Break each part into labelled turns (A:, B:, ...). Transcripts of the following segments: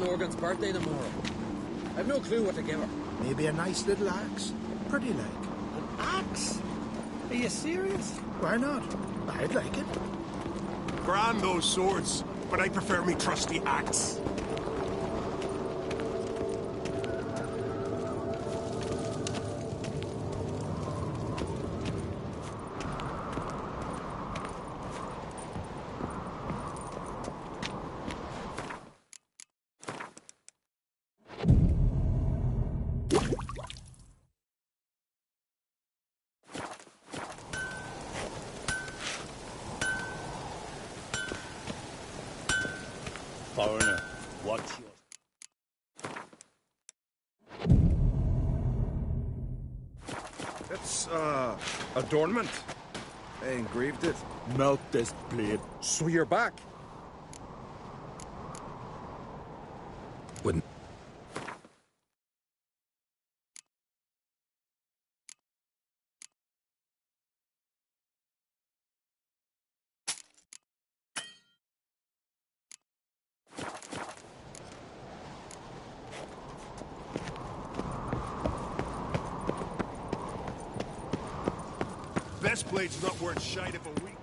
A: Morgan's birthday tomorrow. I've no clue what to give her.
B: Maybe a nice little axe. Pretty like.
A: An axe? Are you serious?
B: Why not? I'd like it.
C: Grand those swords, but I prefer me trusty axe.
D: Foreigner, what's your...
E: It's, adornment. I engraved it.
D: Melt this blade.
E: So you're back?
B: Wouldn't.
C: Best blade's not worth shite of a week.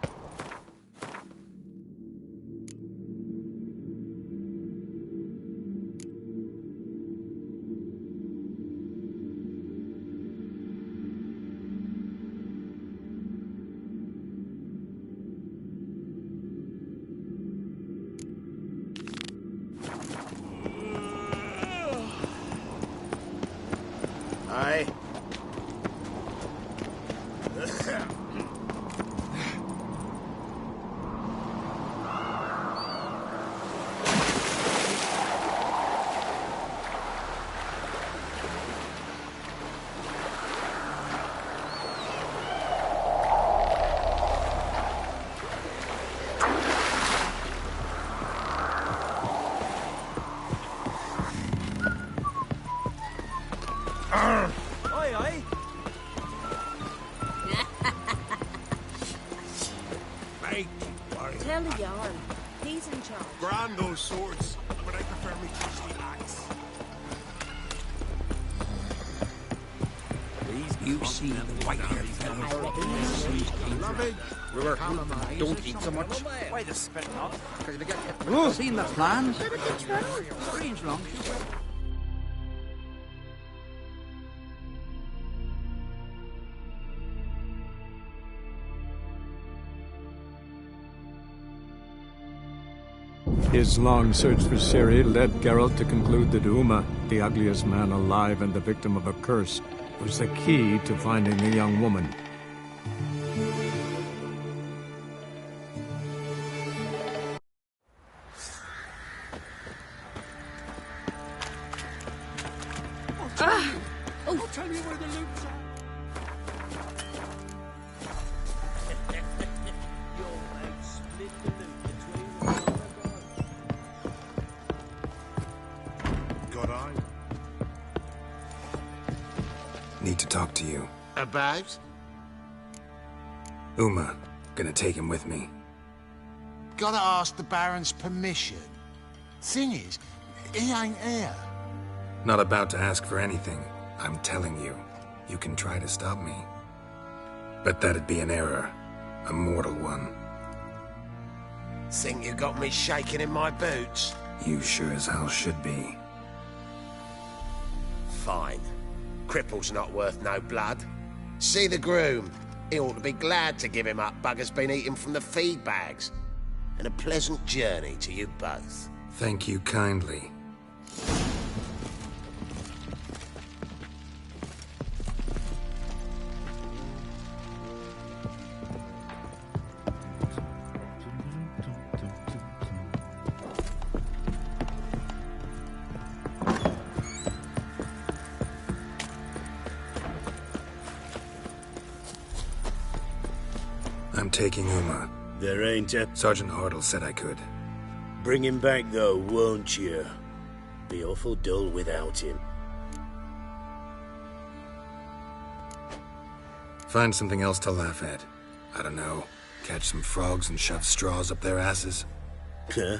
B: Aye.
F: Tell the yarn. He's in charge.
C: Grand those swords, but I prefer me trusty axe.
A: You see the white-haired fellow. Don't eat so much. Why the spit not? Because we get seen the plans. Strange long.
G: His long search for Ciri led Geralt to conclude that Uma, the ugliest man alive and the victim of a curse, was the key to finding the young woman.
C: I'll tell you where the loot's at.
H: Need to talk to you.
B: About?
H: Uma. Gonna take him with me.
B: Gotta ask the Baron's permission. Thing is, he ain't here.
H: Not about to ask for anything. I'm telling you, you can try to stop me. But that'd be an error. A mortal one.
I: Think you got me shaking in my boots?
H: You sure as hell should be.
I: Fine. Cripple's not worth no blood. See the groom. He ought to be glad to give him up. Bugger's been eating from the feed bags. And a pleasant journey to you both.
H: Thank you kindly. I'm taking Uma.
D: There ain't a...
H: Sergeant Hartle said I could.
D: Bring him back, though, won't you? Be awful dull without him.
H: Find something else to laugh at. I don't know. Catch some frogs and shove straws up their asses.
D: Huh?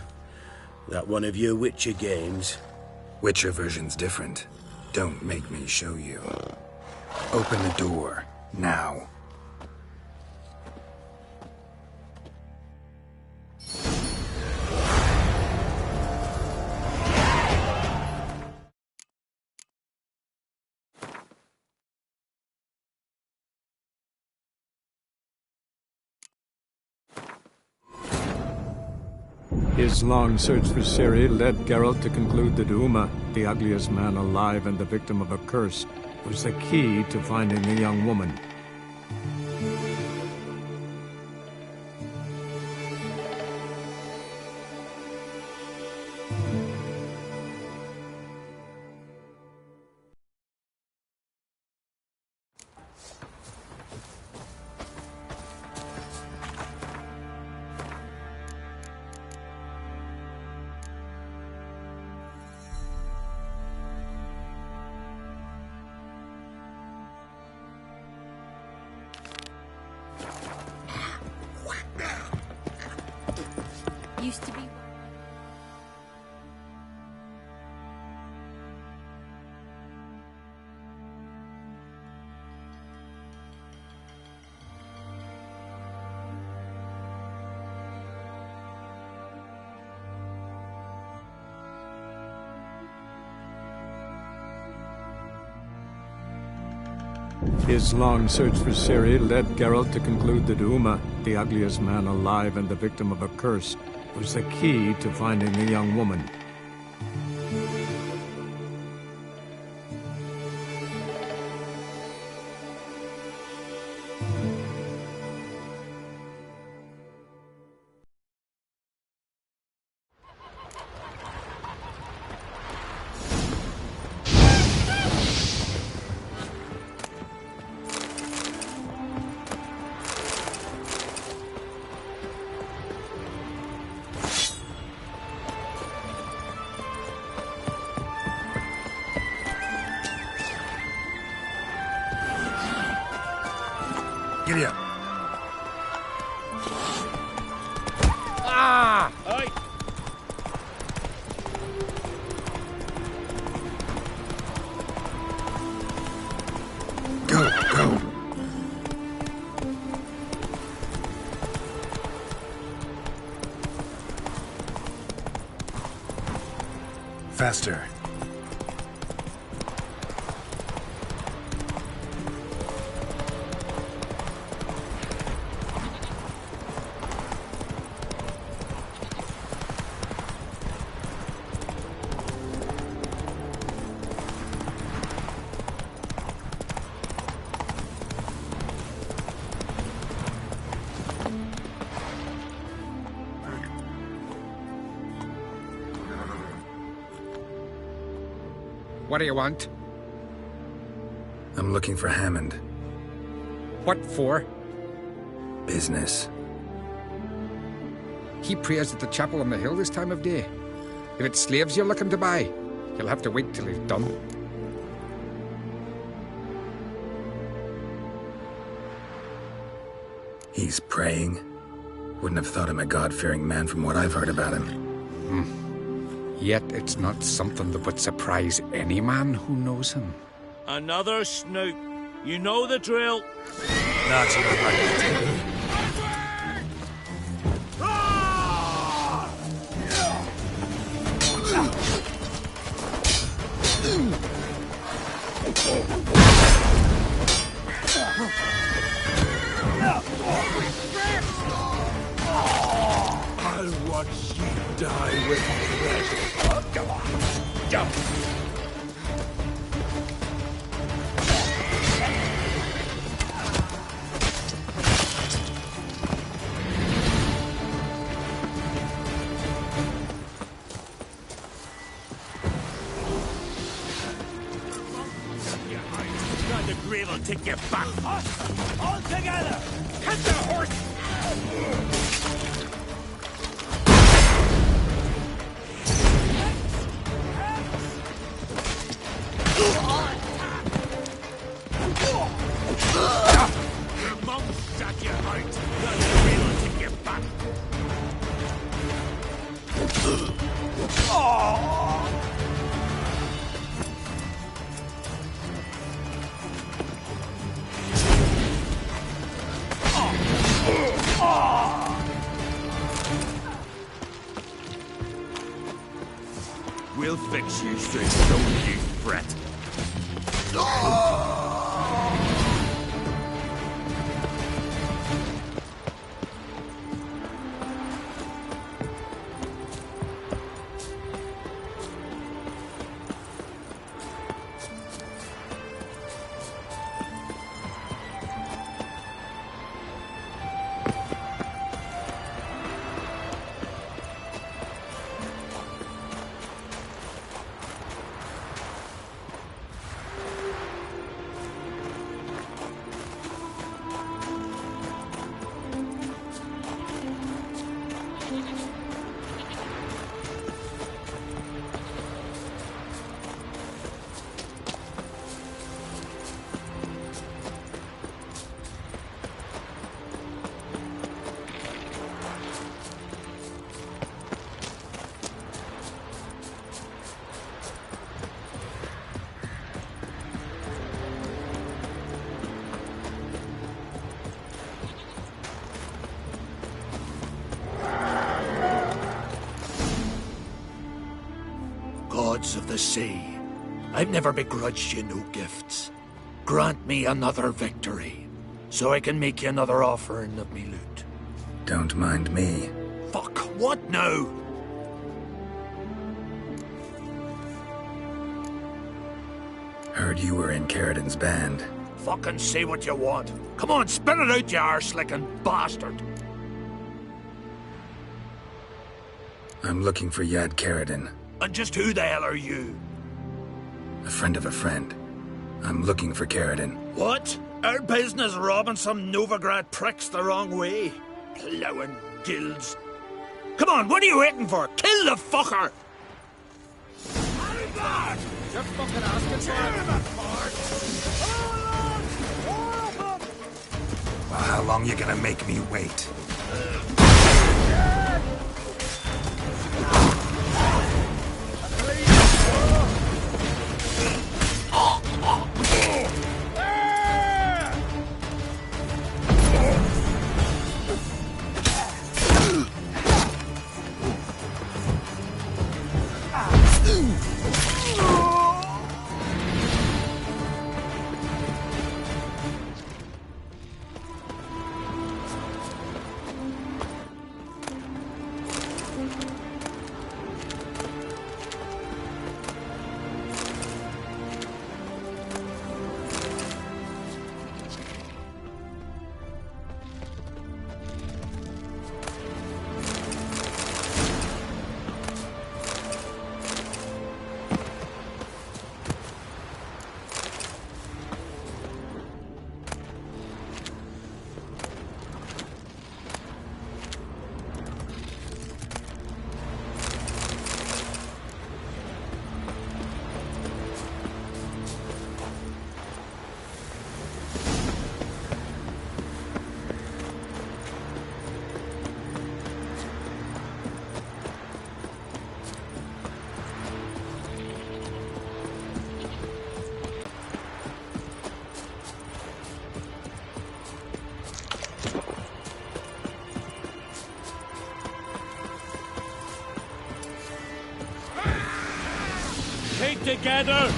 D: That one of your Witcher games?
H: Witcher version's different. Don't make me show you. Open the door. Now.
G: His long search for Ciri led Geralt to conclude that Uma, the ugliest man alive and the victim of a curse, was the key to finding the young woman.
F: Used to be.
G: His long search for Ciri led Geralt to conclude that Uma, the ugliest man alive and the victim of a curse, was the key to finding the young woman.
H: Giddy up.
I: Ah!
D: Aye.
H: Go, go. Faster.
A: What do you want?
H: I'm looking for Hammond.
A: What for?
H: Business.
A: He prays at the chapel on the hill this time of day. If it's slaves you're looking to buy, you'll have to wait till he's done.
H: He's praying. Wouldn't have thought him a God-fearing man from what I've heard about him.
J: Yet it's not something that would surprise any man who knows him.
K: Another snoop. You know the drill.
H: Not your right.
C: I'll watch you die with pleasure. Come on, jump.
K: The grave will take you back. All together. Catch the horse. Your mum shot you out. The grave will take you back. We'll fix you, so don't you fret.
L: Gods of the sea, I've never begrudged you no gifts. Grant me another victory, so I can make you another offering of me loot.
H: Don't mind me.
L: Fuck, what now?
H: Heard you were in Carradin's band.
L: Fucking say what you want. Come on, spit it out, you arse-licking bastard.
H: I'm looking for Yad Carradin.
L: And just who the hell are you?
H: A friend of a friend. I'm looking for Carradin.
L: What? Our business robbing some Novigrad pricks the wrong way? Plowing guilds. Come on, what are you waiting for? Kill the fucker!
A: You're fucking asking
H: Well, how long you gonna make me wait?
K: Take together!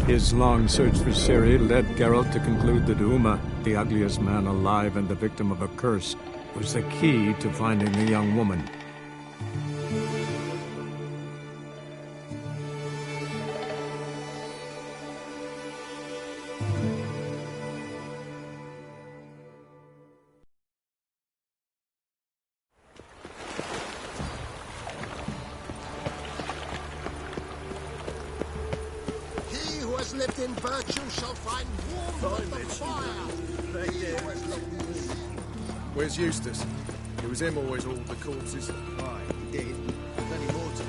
G: His long search for Ciri led Geralt to conclude that Uma, the ugliest man alive and the victim of a curse, was the key to finding the young woman.
B: He who has lived in virtue shall find warmth of the fire.
E: Where's Eustace? It was him always hauled the corpses.
A: Why, he did. Plenty more to do.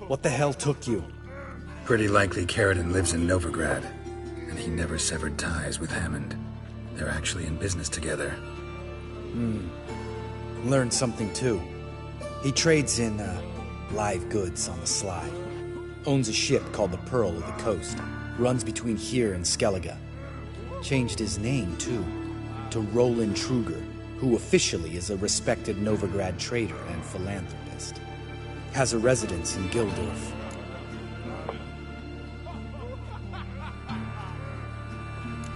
M: What the hell took you?
H: Pretty likely Carradine lives in Novigrad, and he never severed ties with Hammond. They're actually in business together.
M: Learned something too. He trades in, live goods on the sly. Owns a ship called the Pearl of the Coast. Runs between here and Skellige. Changed his name, too, to Roland Truger, who officially is a respected Novigrad trader and philanthropist. Has a residence in Gildorf.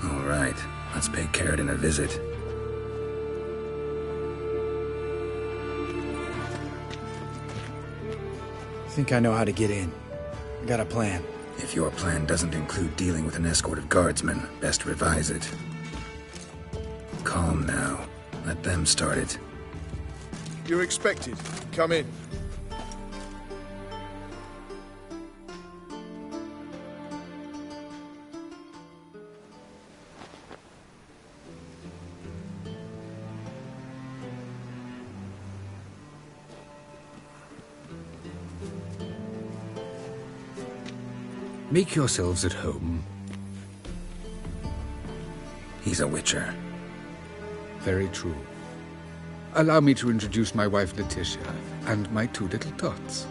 H: All right, let's pay Carradine a visit.
M: Think I know how to get in. I got a plan.
H: If your plan doesn't include dealing with an escort of guardsmen, best revise it. Calm now. Let them start it.
E: You're expected. Come in.
J: Make yourselves at home.
H: He's a witcher.
J: Very true. Allow me to introduce my wife Letitia and my two little tots.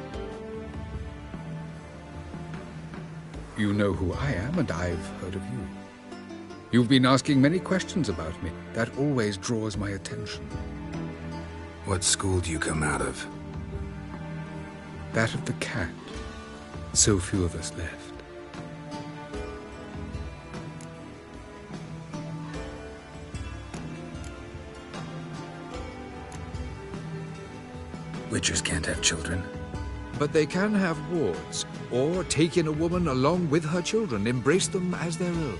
J: You know who I am, and I've heard of you. You've been asking many questions about me. That always draws my attention.
H: What school do you come out of?
J: That of the cat. So few of us left.
H: Witchers can't have children.
J: But they can have wards, or take in a woman along with her children, embrace them as their own.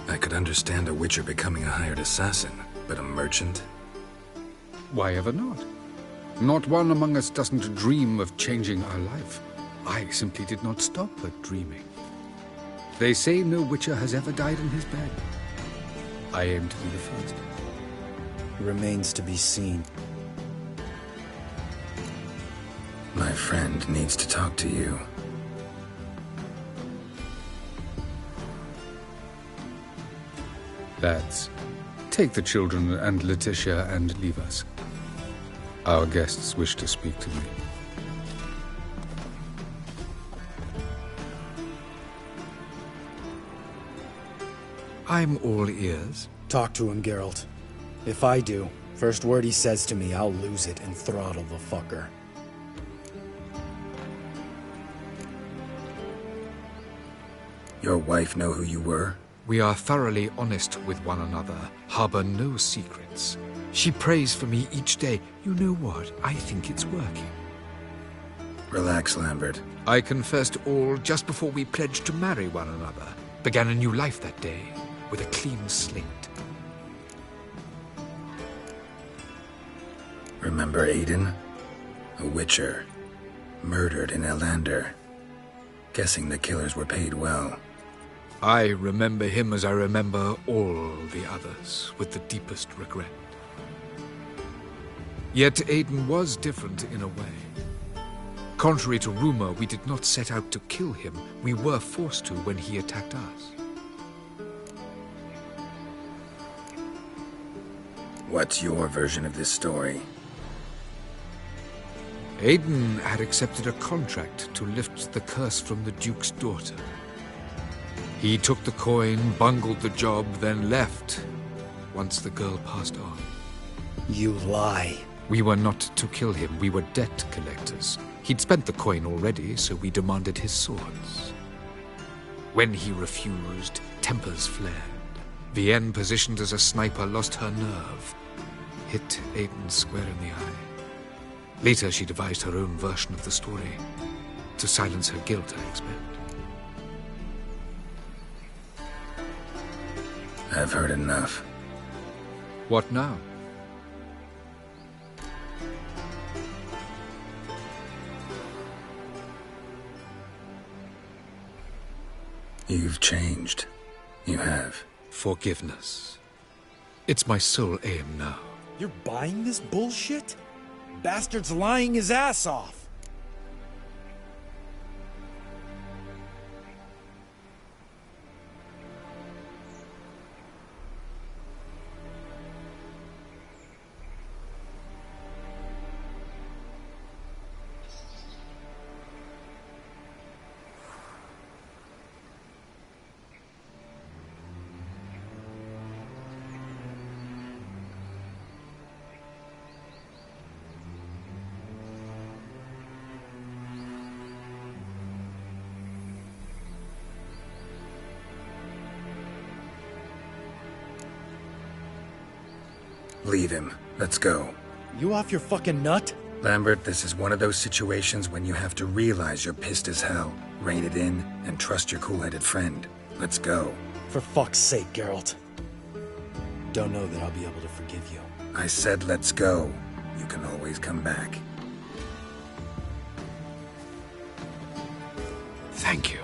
H: I could understand a witcher becoming a hired assassin, but a merchant?
J: Why ever not? Not one among us doesn't dream of changing our life. I simply did not stop at dreaming. They say no witcher has ever died in his bed. I aim to be the first.
M: Remains to be seen.
H: My friend needs to talk to you.
J: Lads, take the children and Letitia and leave us. Our guests wish to speak to me. I'm all ears.
M: Talk to him, Geralt. If I do, first word he says to me, I'll lose it and throttle the fucker.
H: Your wife know who you were?
J: We are thoroughly honest with one another, harbor no secrets. She prays for me each day. You know what? I think it's working.
H: Relax, Lambert.
J: I confessed all just before we pledged to marry one another. Began a new life that day, with a clean slate.
H: Remember Aiden? A witcher. Murdered in Elander. Guessing the killers were paid well.
J: I remember him as I remember all the others, with the deepest regret. Yet Aiden was different in a way. Contrary to rumor, we did not set out to kill him. We were forced to when he attacked us.
H: What's your version of this story?
J: Aiden had accepted a contract to lift the curse from the Duke's daughter. He took the coin, bungled the job, then left once the girl passed on.
M: You lie.
J: We were not to kill him. We were debt collectors. He'd spent the coin already, so we demanded his swords. When he refused, tempers flared. Vienne, positioned as a sniper, lost her nerve. Hit Aiden square in the eye. Later, she devised her own version of the story. To silence her guilt, I expect.
H: I've heard enough.
J: What now?
H: You've changed. You have.
J: Forgiveness. It's my sole aim now.
M: You're buying this bullshit? Bastard's lying his ass off.
H: Leave him. Let's go.
M: You off your fucking nut?
H: Lambert, this is one of those situations when you have to realize you're pissed as hell, rein it in, and trust your cool-headed friend. Let's go.
M: For fuck's sake, Geralt. Don't know that I'll be able to forgive you.
H: I said let's go. You can always come back.
J: Thank you.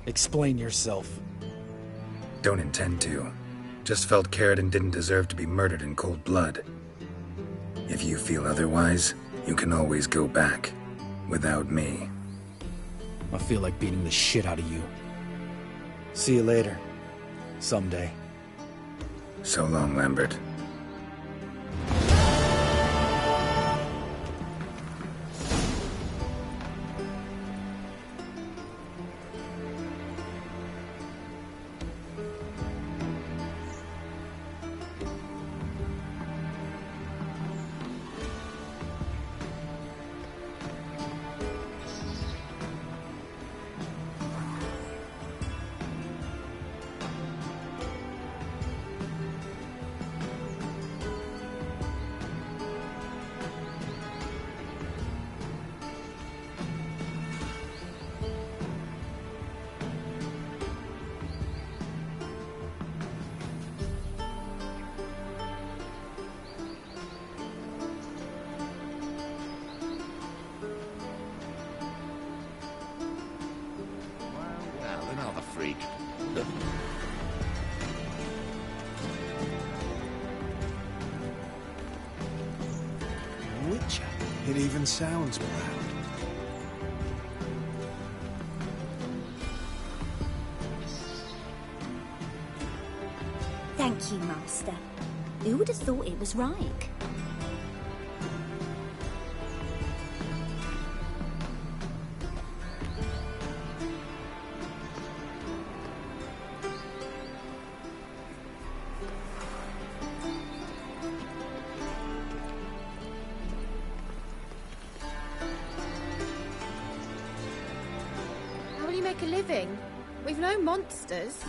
M: Explain yourself.
H: Don't intend to. Just felt Carradine didn't deserve to be murdered in cold blood. If you feel otherwise, you can always go back. Without me.
M: I feel like beating the shit out of you. See you later. Someday.
H: So long, Lambert.
I: Freak.
C: Witcher. It even sounds proud.
F: Thank you, Master. Who would have thought it was Reich?
N: How will you make a living? We've no monsters.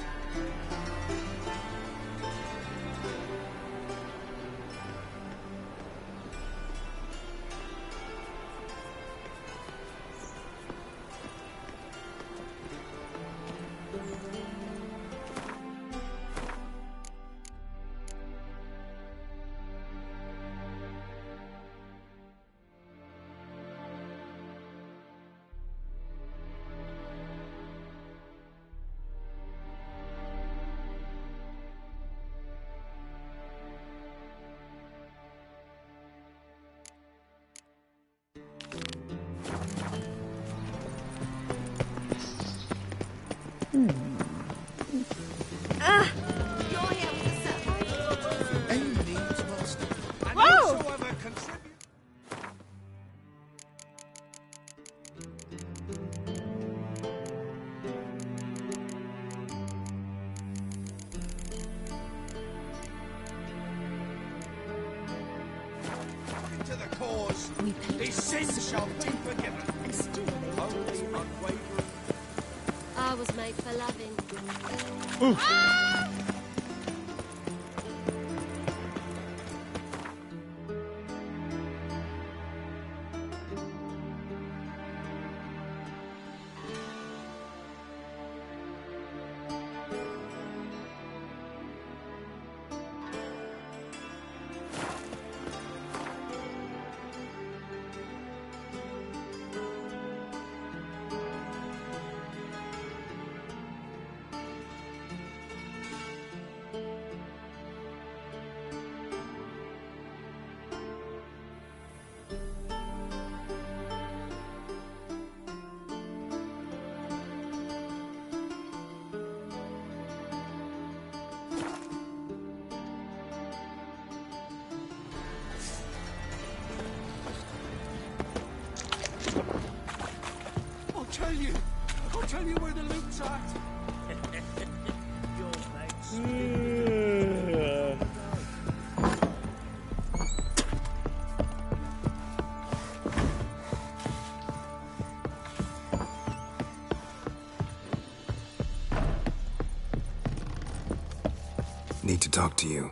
B: cause. His sins shall be forgiven. Only unwavering.
O: I was made for loving.
B: I'll tell you where the loot's at.
H: Need to talk to you.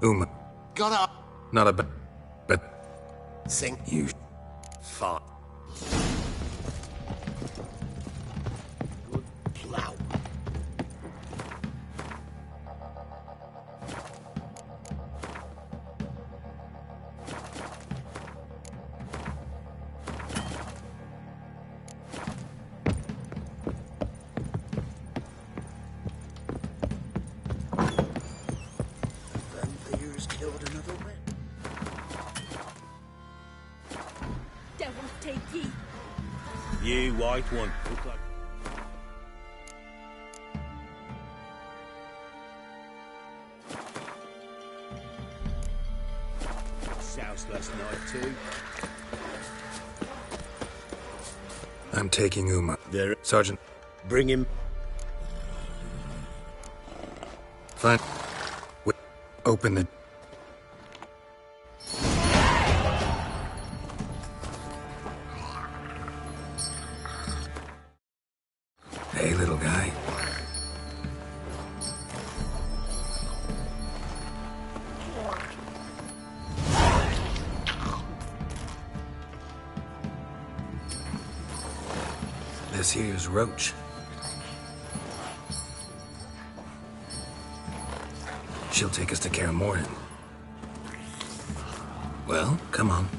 H: Uma.
I: Got up.
H: Not but
I: Think
H: you.
I: Fine. Good plow.
D: Vampires killed another man.
F: Devil take ye.
D: You white one. Look like... Soused last night too.
H: I'm taking Uma.
D: There,
H: Sergeant.
D: bring him.
H: Fine. Open the... Hey, little guy. This here's Roach. She'll take us to Kaer Morhen. Well, come on.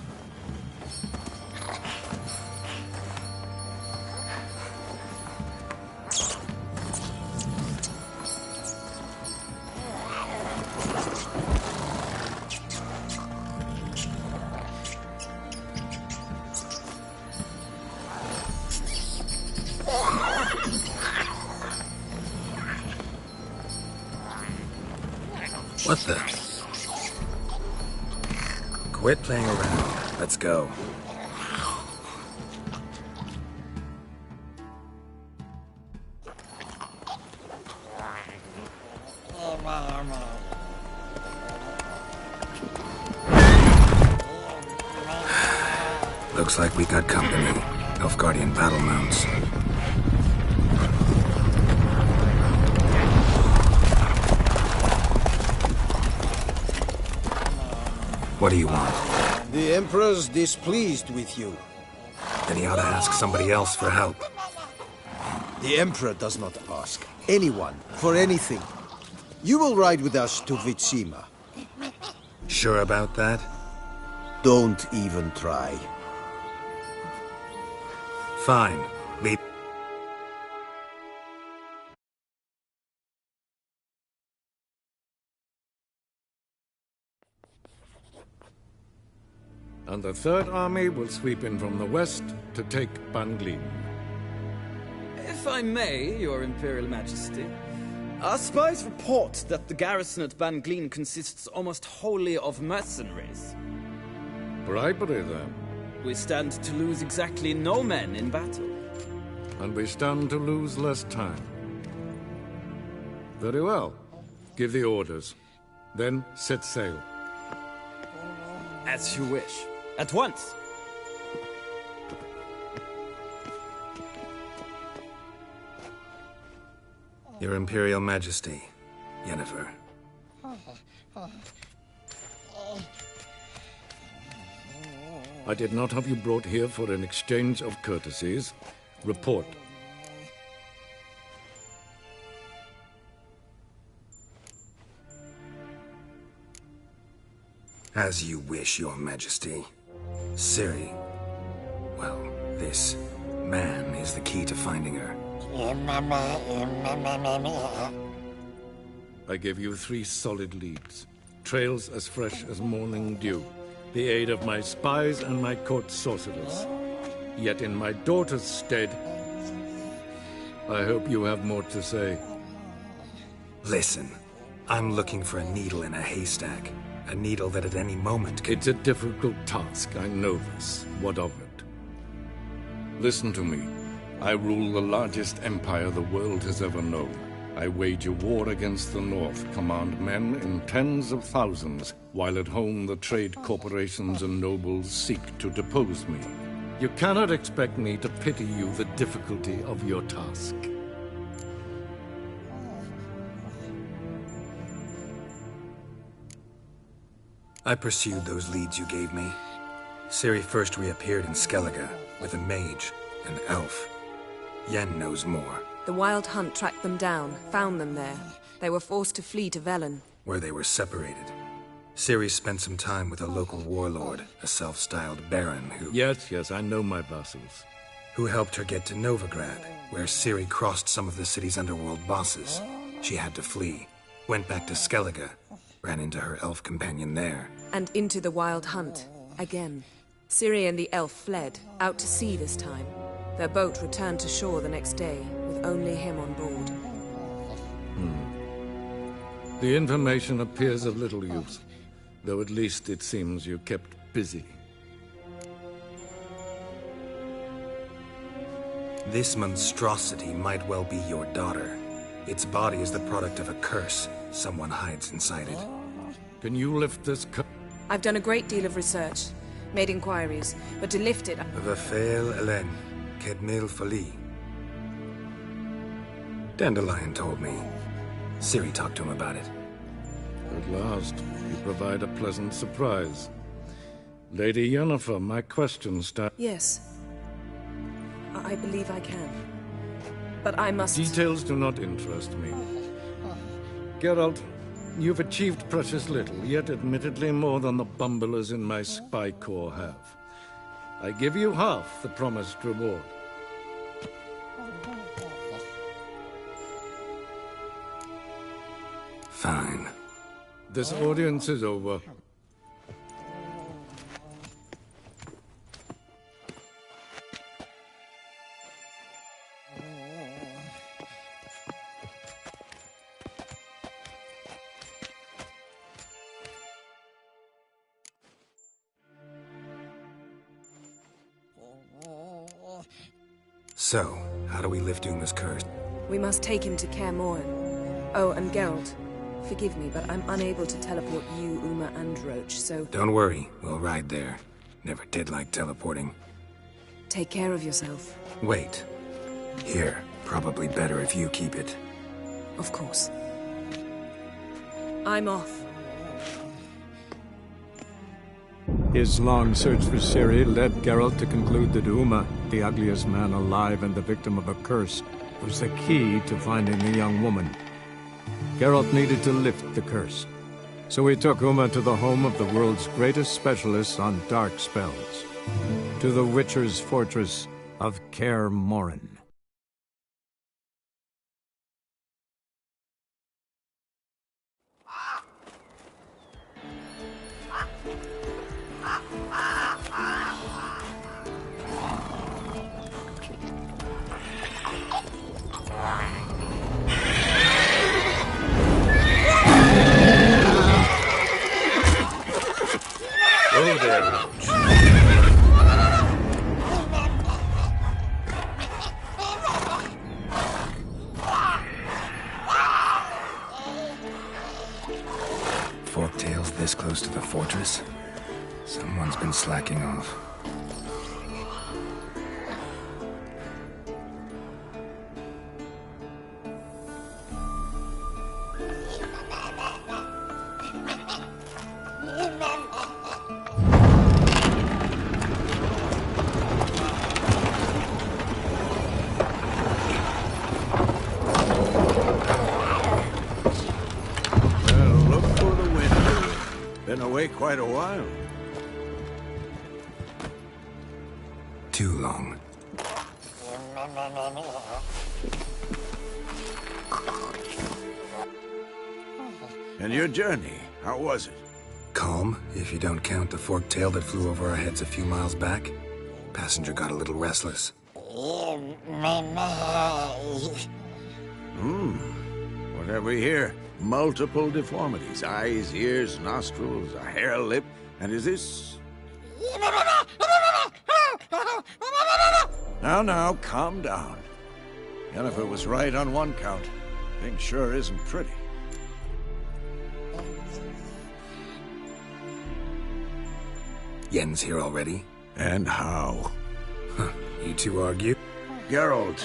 H: What the? Quit playing around. Let's go. Looks like we got company. Nilfgaardian battle mounts. What do you want?
B: The Emperor's displeased with you.
H: Then he ought to ask somebody else for help.
B: The Emperor does not ask anyone for anything. You will ride with us to Vitsima.
H: Sure about that?
B: Don't even try.
H: Fine. Lead.
G: And the Third Army will sweep in from the west to take Banglin.
P: If I may, Your Imperial Majesty, our spies report that the garrison at Banglin consists almost wholly of mercenaries.
G: Bribery, then.
P: We stand to lose exactly no men in battle.
G: And we stand to lose less time. Very well. Give the orders. Then set sail.
P: As you wish. At once.
H: Your Imperial Majesty, Yennefer.
G: I did not have you brought here for an exchange of courtesies. Report.
H: As you wish, Your Majesty. Ciri. Well, this man is the key to finding her.
G: I gave you 3 solid leads. Trails as fresh as morning dew. The aid of my spies and my court sorcerers. Yet in my daughter's stead, I hope you have more to say.
H: Listen, I'm looking for a needle in a haystack. A needle that at any moment could...
G: It's a difficult task, I know this. What of it? Listen to me. I rule the largest empire the world has ever known. I wage a war against the North, command men in tens of thousands, while at home the trade corporations and nobles seek to depose me. You cannot expect me to pity you the difficulty of your task.
H: I pursued those leads you gave me. Ciri first reappeared in Skellige with a mage, an elf. Yen knows more.
Q: The Wild Hunt tracked them down, found them there. They were forced to flee to Velen.
H: Where they were separated. Ciri spent some time with a local warlord, a self-styled baron who...
G: Yes, I know my vassals.
H: Who helped her get to Novigrad, where Ciri crossed some of the city's underworld bosses. She had to flee. Went back to Skellige. Ran into her elf companion there.
Q: And into the Wild Hunt. Again. Ciri and the elf fled, out to sea this time. Their boat returned to shore the next day, with only him on board.
G: The information appears of little use, though at least it seems you kept busy.
H: This monstrosity might well be your daughter. Its body is the product of a curse. Someone hides inside it.
G: Can you lift this curse?
Q: I've done a great deal of research, made inquiries, but to lift it...
H: Vafael Elen, Kedmil Fali. Dandelion told me. Ciri talked to him about it.
G: At last, you provide a pleasant surprise. Lady Yennefer, my question starts...
Q: Yes. I believe I can. But I must...
G: Details do not interest me. Geralt, you've achieved precious little, yet admittedly more than the bumblers in my spy corps have. I give you half the promised reward.
H: Fine.
G: This audience is over.
H: So, how do we lift Uma's curse?
Q: We must take him to Kaer Morhen. Oh, and Geralt, forgive me, but I'm unable to teleport you, Uma, and Roach, so...
H: Don't worry, we'll ride there. Never did like teleporting.
Q: Take care of yourself.
H: Wait. Here, probably better if you keep it.
Q: Of course. I'm off.
G: His long search for Ciri led Geralt to conclude that Uma, the ugliest man alive and the victim of a curse, was the key to finding the young woman. Geralt needed to lift the curse, so he took Uma to the home of the world's greatest specialist on dark spells, to the Witcher's fortress of Kaer Morhen.
H: Oh, there, Roach. Forktails this close to the fortress? Someone's been slacking off.
R: Been away quite a while.
H: Too long.
R: And your journey, how was it?
H: Calm, if you don't count the forked tail that flew over our heads a few miles back. Passenger got a little restless.
R: What have we here? Multiple deformities. Eyes, ears, nostrils, a hair lip. And is this... Now, calm down. Yennefer was right on one count. Thing sure isn't pretty.
H: Yen's here already?
R: And how?
H: Huh. You two argue?
R: Geralt,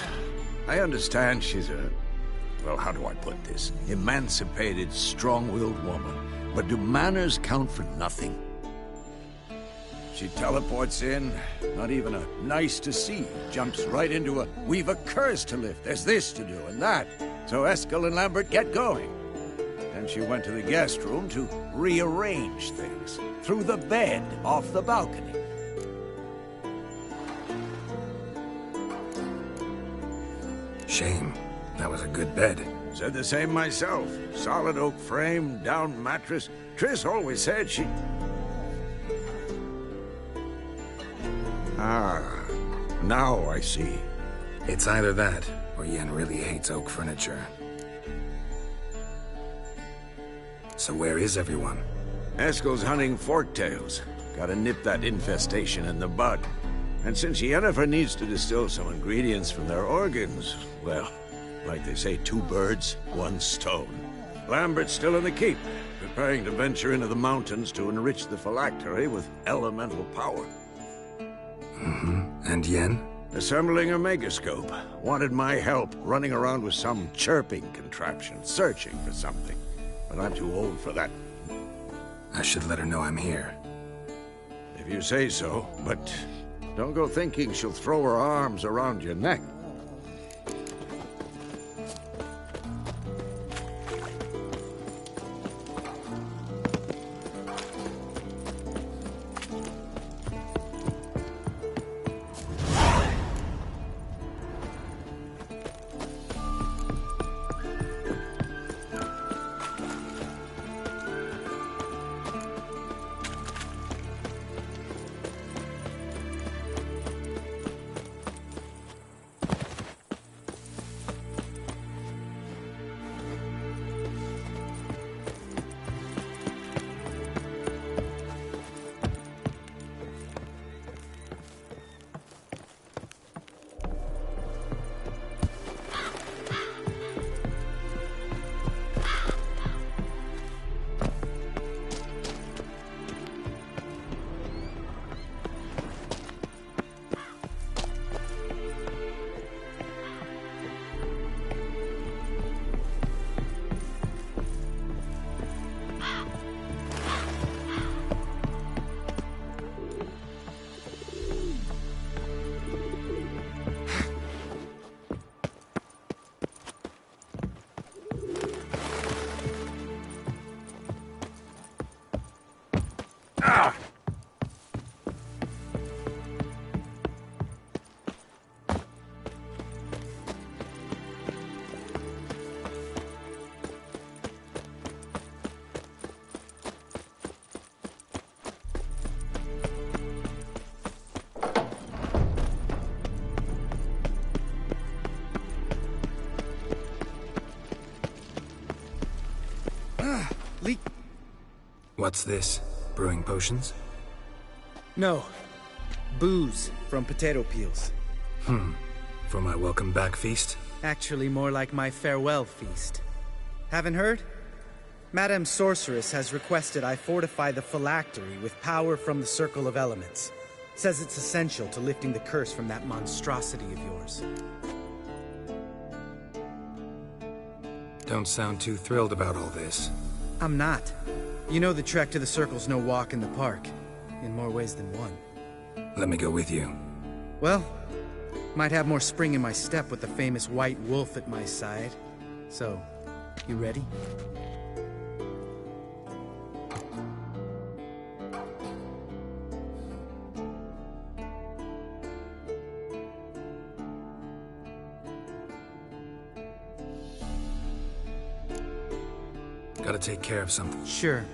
R: I understand she's a... Well, how do I put this? Emancipated, strong-willed woman. But do manners count for nothing? She teleports in, not even a nice to see, jumps right into a, we've a curse to lift, there's this to do and that. So Eskel and Lambert get going. Then she went to the guest room to rearrange things. Through the bed, off the balcony.
H: Shame. That was a good bed.
R: Said the same myself. Solid oak frame, down mattress. Triss always said she... Ah, now I see.
H: It's either that, or Yen really hates oak furniture. So where is everyone?
R: Eskel's hunting forktails. Gotta nip that infestation in the bud. And since Yennefer needs to distill some ingredients from their organs, well, like they say, 2 birds, 1 stone. Lambert's still in the keep, preparing to venture into the mountains to enrich the phylactery with elemental power.
H: And Yen?
R: Assembling a megascope. Wanted my help running around with some chirping contraption, searching for something. But I'm too old for that.
H: I should let her know I'm here.
R: If you say so, but don't go thinking she'll throw her arms around your neck.
H: What's this? Brewing potions?
M: No. Booze from potato peels.
H: For my welcome back feast?
M: Actually, more like my farewell feast. Haven't heard? Madame Sorceress has requested I fortify the phylactery with power from the Circle of Elements. Says it's essential to lifting the curse from that monstrosity of yours.
H: Don't sound too thrilled about all this.
M: I'm not. You know the trek to the Circle's no walk in the park. In more ways than one.
H: Let me go with you.
M: Well, might have more spring in my step with the famous white wolf at my side. So, you ready?
H: Gotta take care of something.
M: Sure.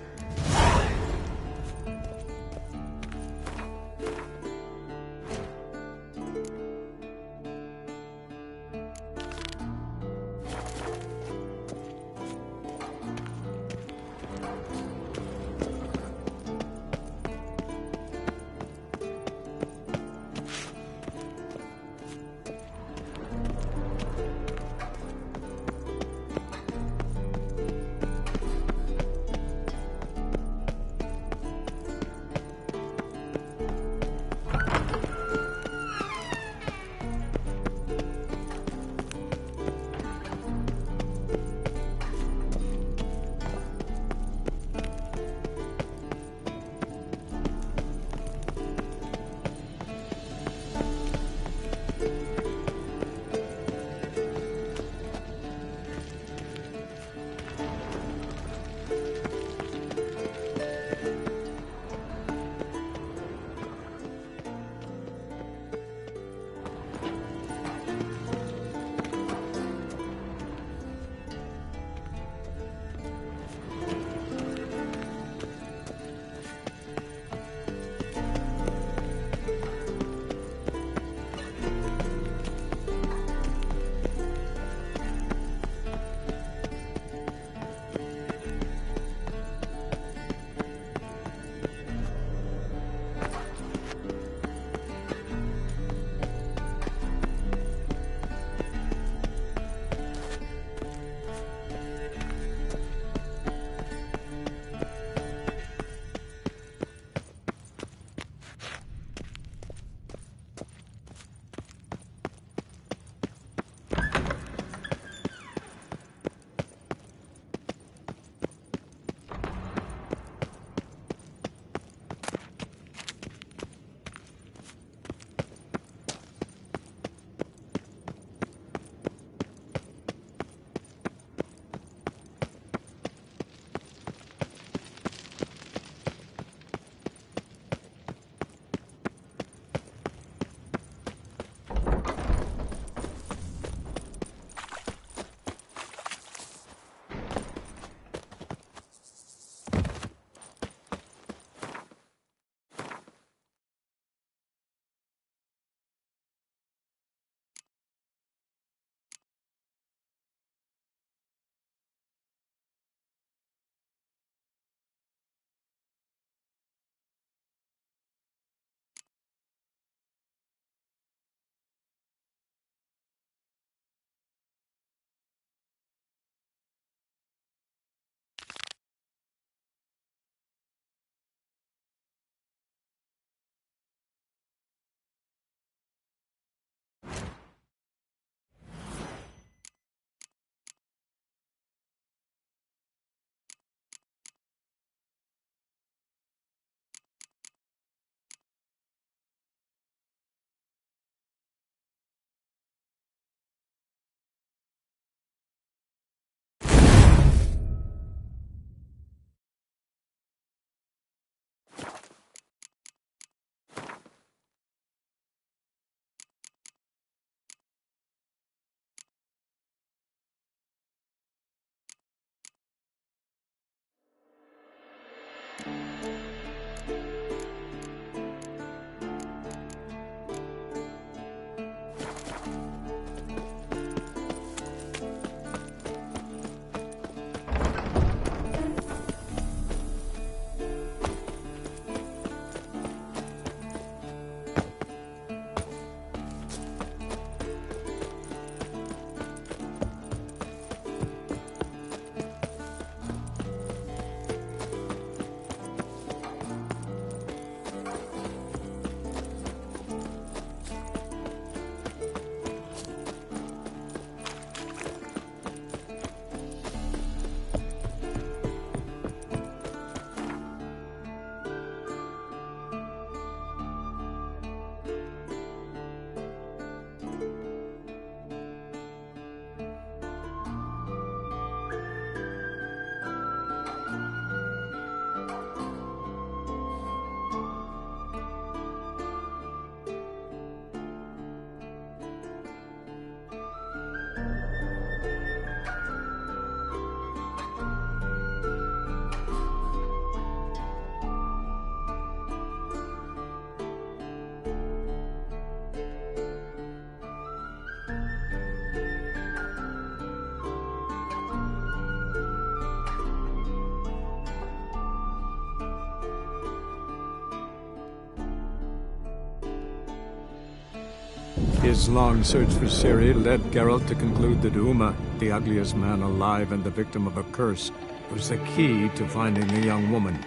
S: His long search for Ciri led Geralt to conclude that Uma, the ugliest man alive and the victim of a curse, was the key to finding the young woman.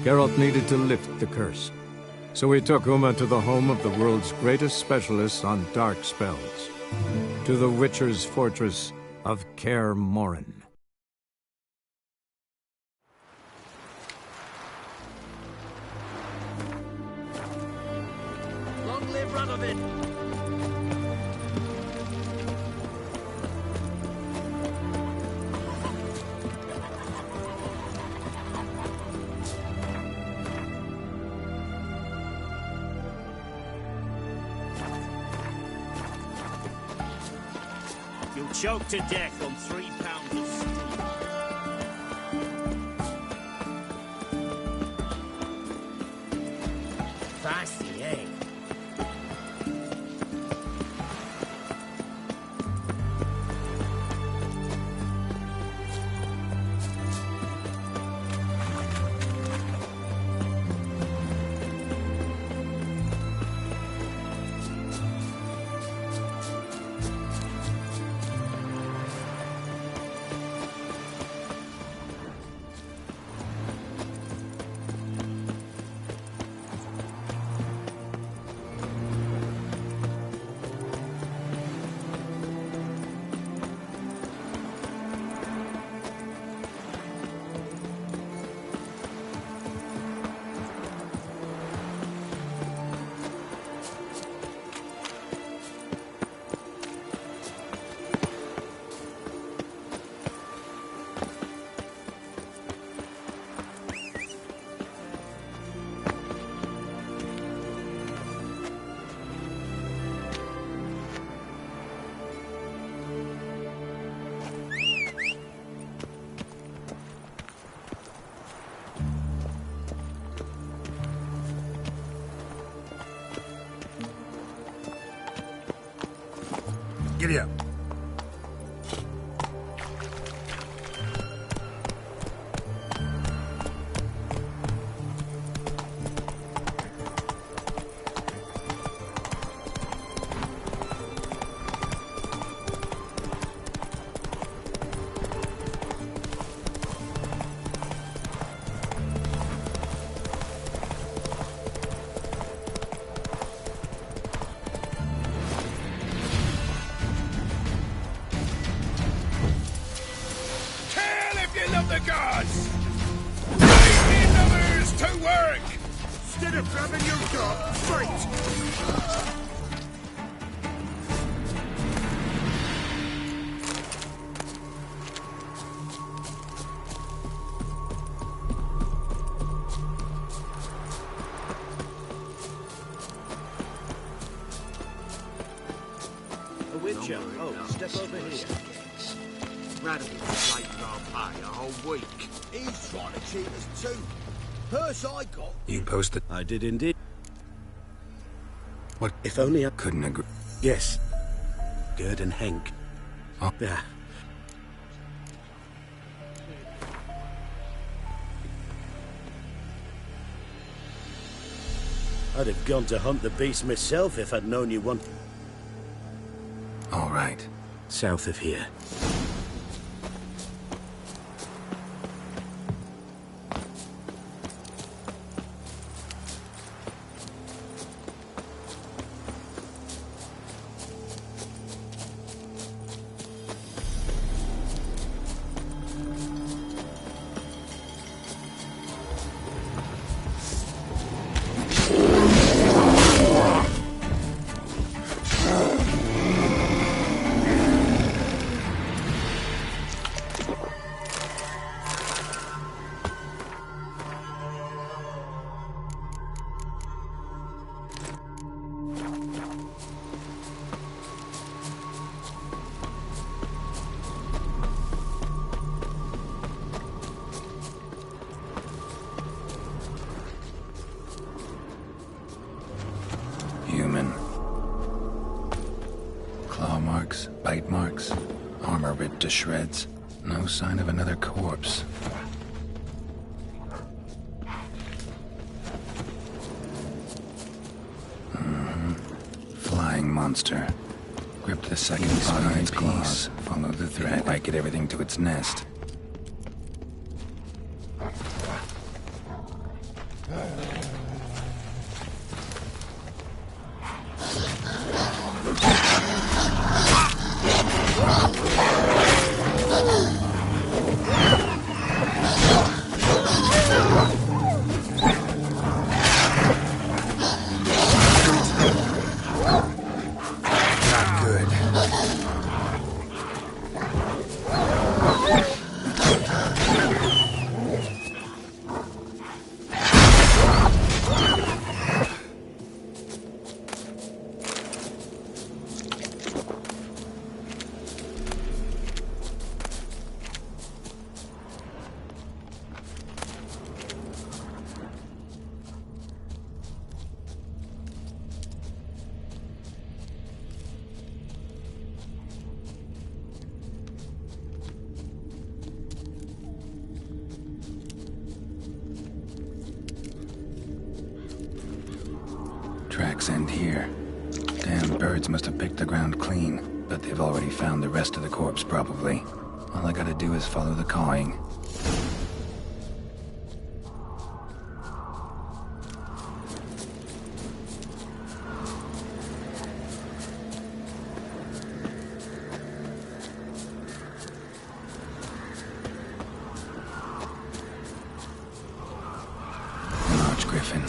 S: Geralt needed to lift the curse, so he took Uma to the home of the world's greatest specialist on dark spells, to the Witcher's fortress of Kaer Morhen.
K: Long live Radovid! You'll choke to death on 3 pounds of steam. Fancy, eh?
R: Giddy up.
C: The gods! Bring the numbers to work! Instead of grabbing your dog, fight!
K: A witcher. Oh, step over here.
I: Radovid's late our pay a whole week. He's trying to cheat us too. Purse I got.
H: You posted?
D: I did indeed.
H: What?
D: If only I
H: couldn't agree.
D: Yes. Gerd and Henk.
H: Oh.
D: Yeah. I'd have gone to hunt the beast myself if I'd known you wanted.
H: All right.
D: South of here.
H: Human. Claw marks, bite marks, armor ripped to shreds. No sign of another corpse. Flying crawling monster. Grip the second spot in its claws. Follow the thread. Might get everything to its nest. Tracks end here. Damn birds must have picked the ground clean, but they've already found the rest of the corpse, probably. All I gotta do is follow the cawing. Large griffin.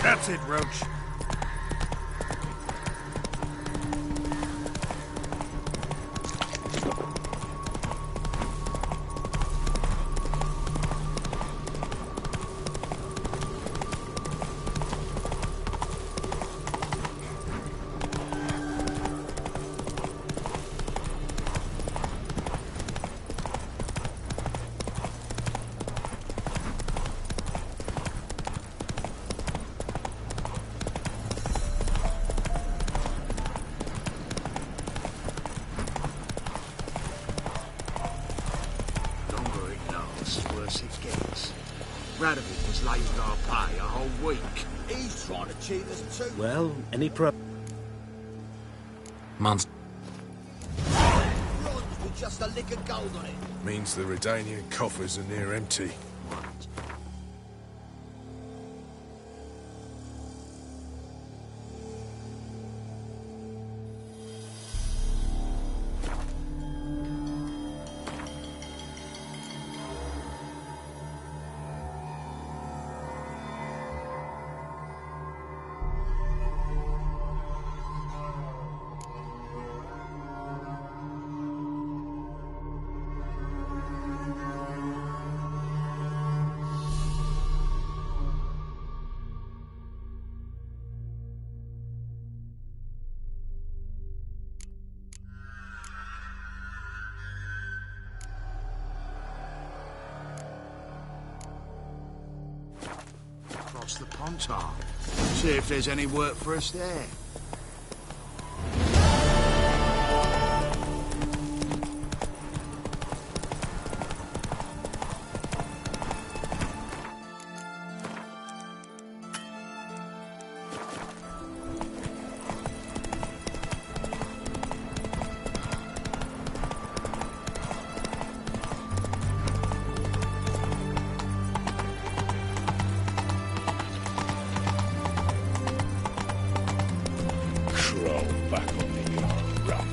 C: That's it, Roach.
I: Worse it gets. Radovid was late on our pay a whole week. He's trying to cheat us too.
D: Well, any pro...
H: Monster.
I: With just a lick of gold on it.
E: Means the Redanian coffers are near empty.
I: Across the Pontar. See if there's any work for us there.
G: Back on the rock.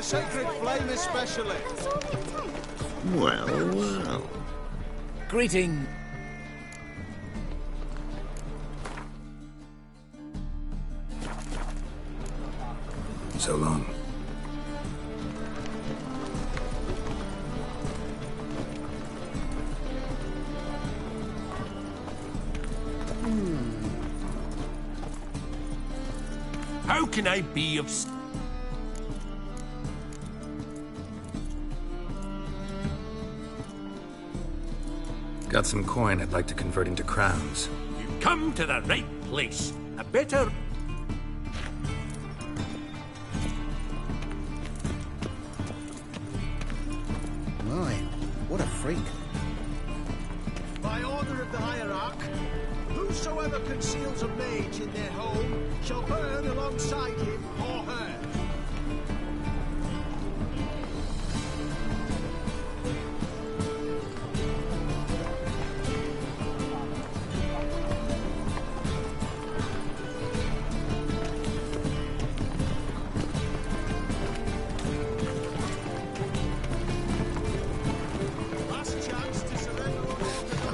C: sacred flame especially.
R: Well, well.
L: Greeting.
H: So long.
K: How can I be of...
H: Got some coin I'd like to convert into crowns.
K: You've come to the right place. A better...
B: My, what a freak.
C: By order of the hierarch, whosoever conceals a mage in their home shall burn alongside him or her.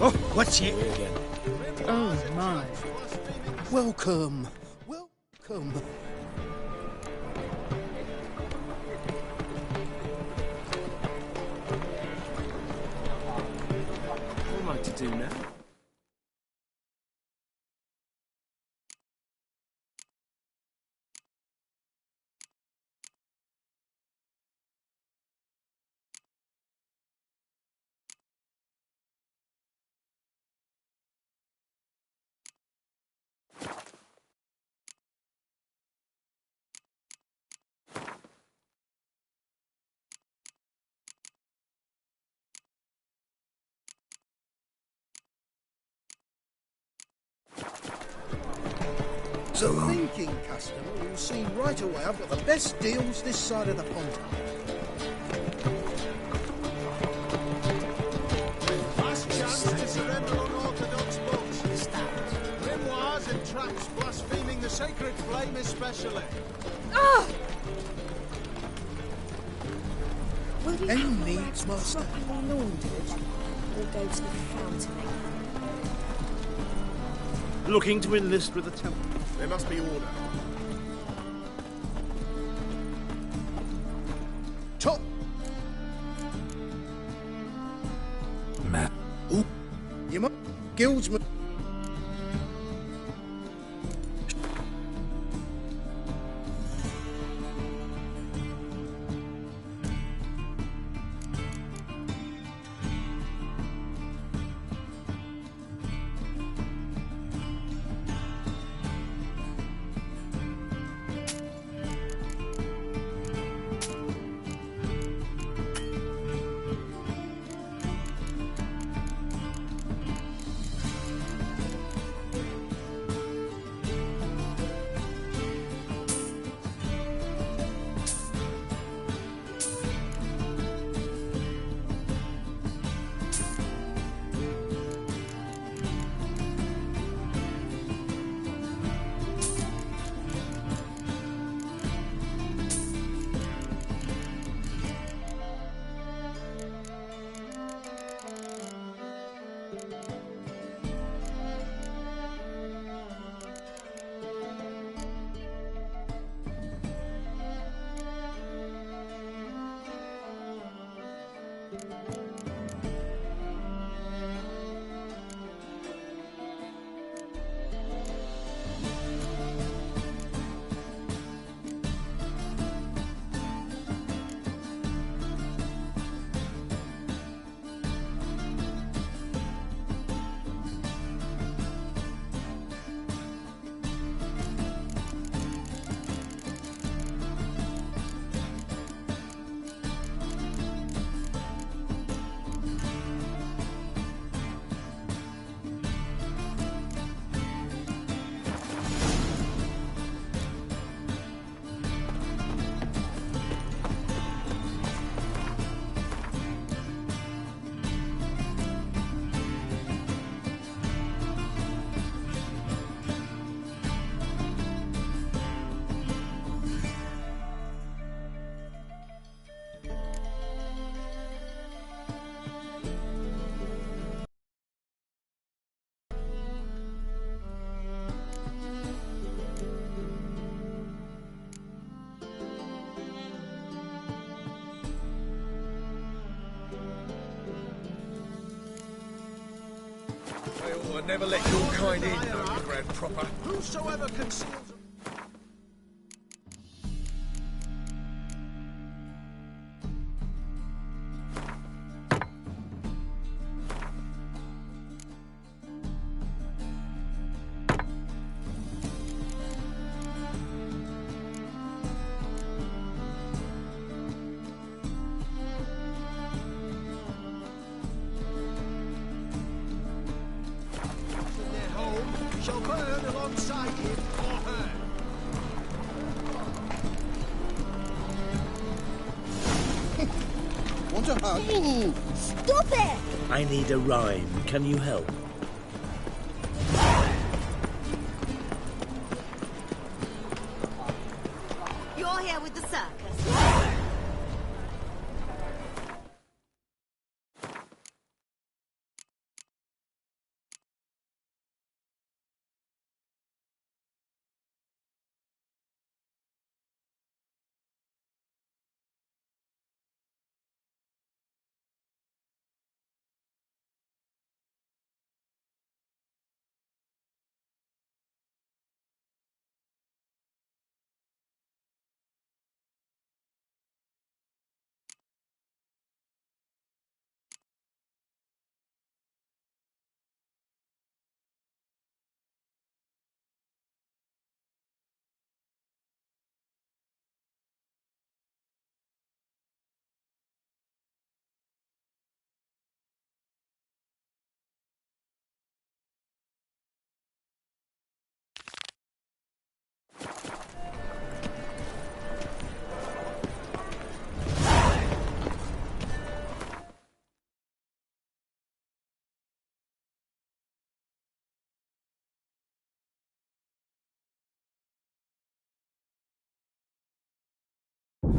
B: Oh, what's it?
A: Oh, my.
B: Welcome. Welcome.
P: What am I to do now?
B: So thinking customer will see right away I've got the best deals this side of the pond.
C: Last chance to surrender unorthodox books. Grimoires and tracts blaspheming the sacred flame especially.
N: Ah!
F: Will you
B: Any
F: have the
B: needs,
F: rags
B: master?
F: properly laundered? Or go to the fountain?
A: Looking to enlist with the temple.
C: There must be order.
B: Top.
H: Matt.
B: Ooh. You might guildsman.
E: Thought I'd never let your kind in, underground proper.
C: Whosoever conceals... shall burn alongside him or her.
I: Want a hug?
F: Hey, stop it!
D: I need a rhyme. Can you help?
F: You're here with the circus.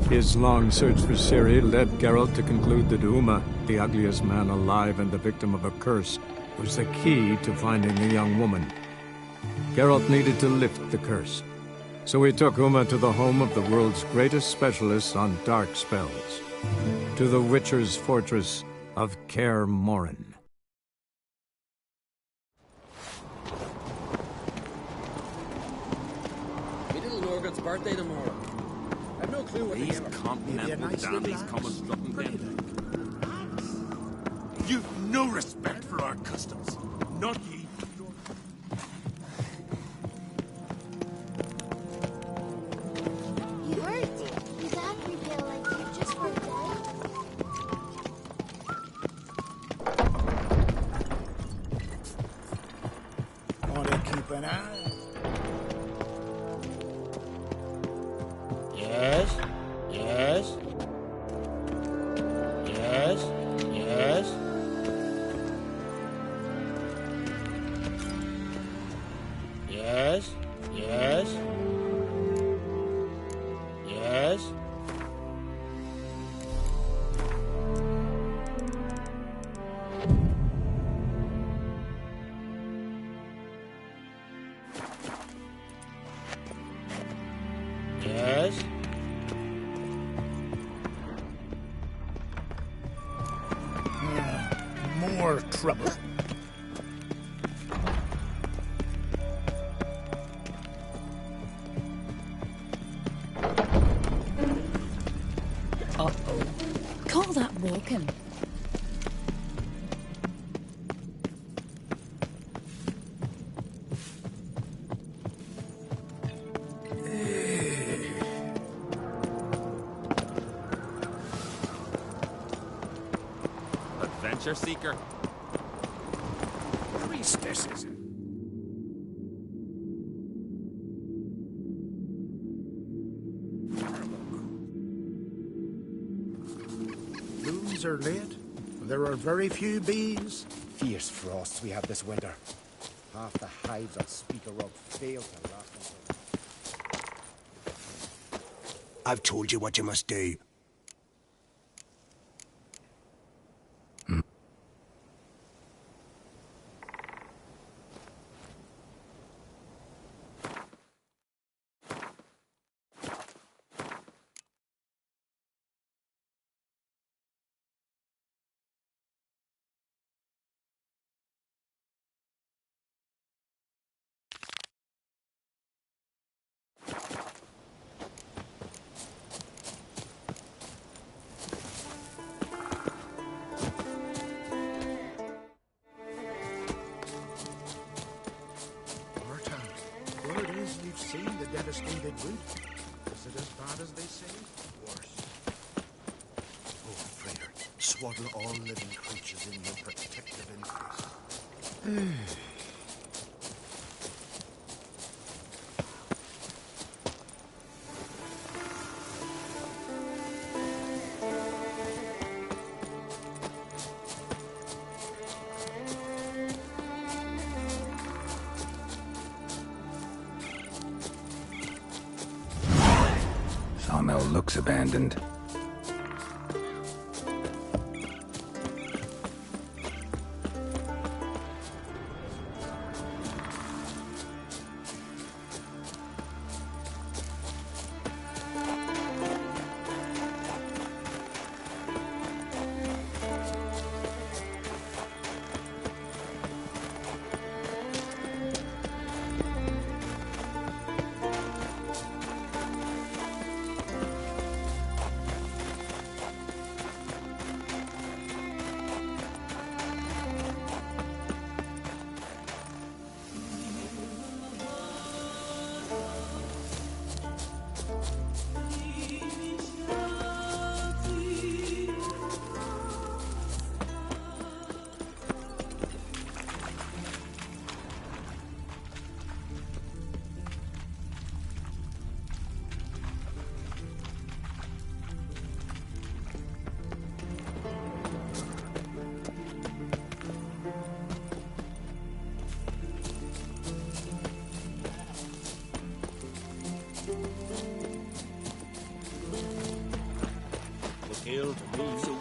S: His long search for Ciri led Geralt to conclude that Uma, the ugliest man alive and the victim of a curse, was the key to finding the young woman. Geralt needed to lift the curse, so he took Uma to the home of the world's greatest specialist on dark spells, to the Witcher's fortress of Kaer Morhen.
P: My little Norgot's birthday tomorrow. I've no clue what
K: These continental dandies come and strutting them. You've no respect for our customs. Not ye.
O: You hurt. Does that feel like you just broke down?
C: Want to keep an eye?
I: Yes? Yes? Yes? Yes? Yes? Yes? Yes? Yes?
C: More trouble.
F: Uh-oh. Call that walking.
K: Adventure seeker.
C: Priestesses. Blooms are late. There are very few bees.
M: Fierce frosts we have this winter. Half the hives on Speaker Road fail to last until...
I: I've told you what you must do.
C: Edward? Is it as bad as they say? Worse. Oh, Freyr, swaddle all living creatures in your protective interest.
H: Sawmill looks abandoned.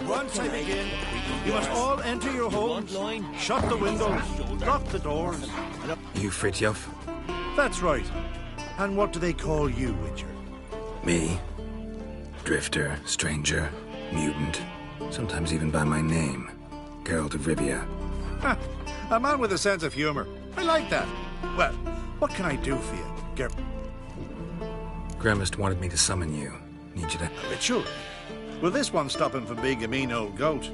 C: Once I begin, you must all enter your homes, shut the windows, lock the doors.
H: You Fritjof?
C: That's right. And what do they call you, Witcher?
H: Me? Drifter, stranger, mutant, sometimes even by my name. Geralt of Rivia.
C: Ha! A man with a sense of humor. I like that. Well, what can I do for you,
H: Gremist wanted me to summon you. Need you to...
C: A ritual? Will this one stop him from being a mean old goat?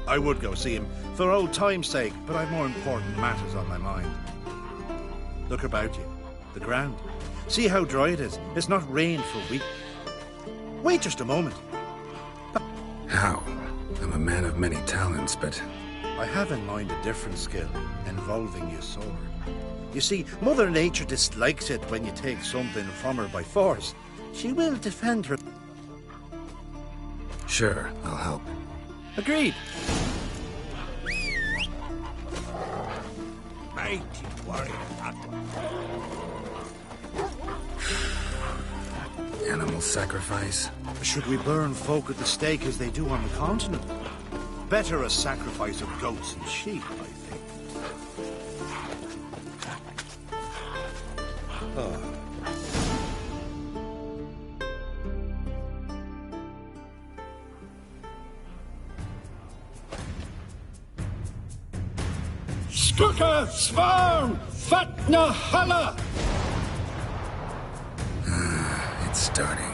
C: I would go see him for old time's sake, but I've more important matters on my mind. Look about you. The ground. See how dry it is. It's not rained for weeks. Wait just a moment.
H: How? I'm a man of many talents, but...
C: I have in mind a different skill, involving your sword. You see, Mother Nature dislikes it when you take something from her by force. She will defend her...
H: Sure, I'll help.
C: Agreed.
R: Mighty warrior.
H: Animal sacrifice?
C: Should we burn folk at the stake as they do on the continent? Better a sacrifice of goats and sheep, I think. Oh.
K: Skuka Svarm Fatna Hala!
H: It's starting.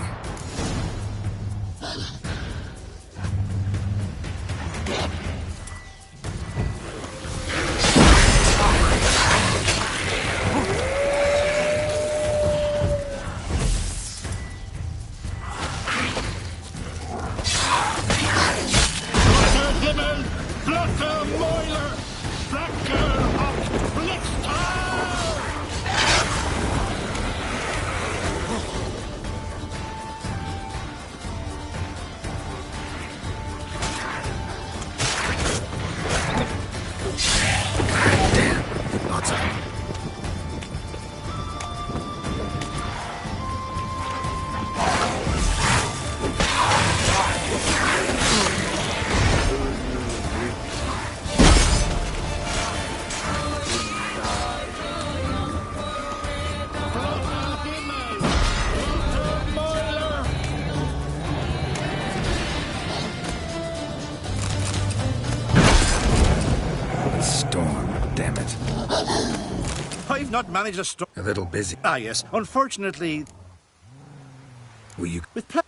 C: I've not managed a storm.
H: A little busy.
C: Ah, yes. Unfortunately...
H: Will you...
C: With pleasure.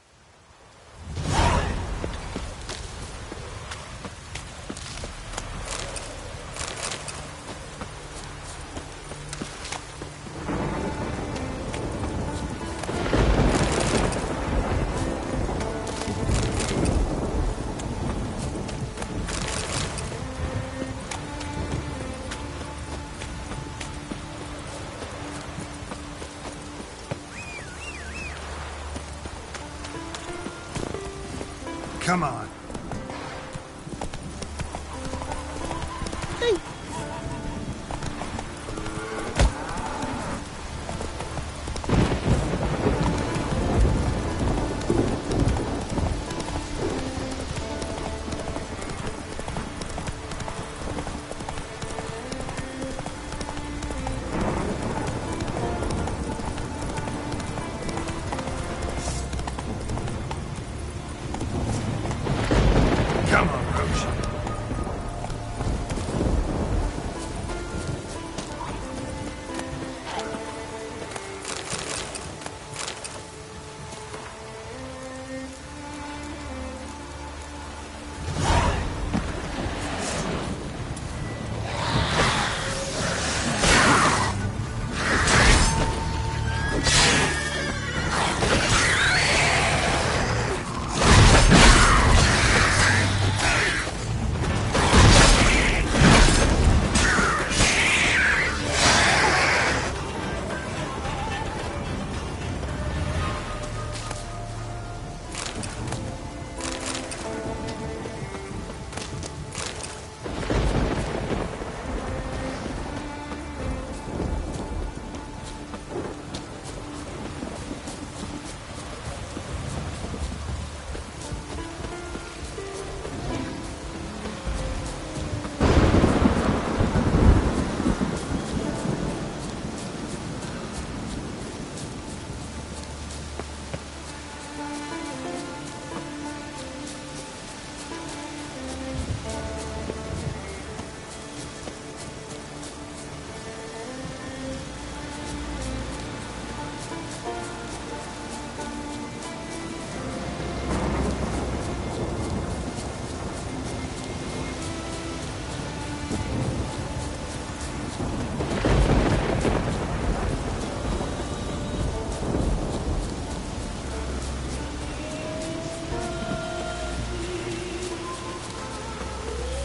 C: Come on. Come on, Roach.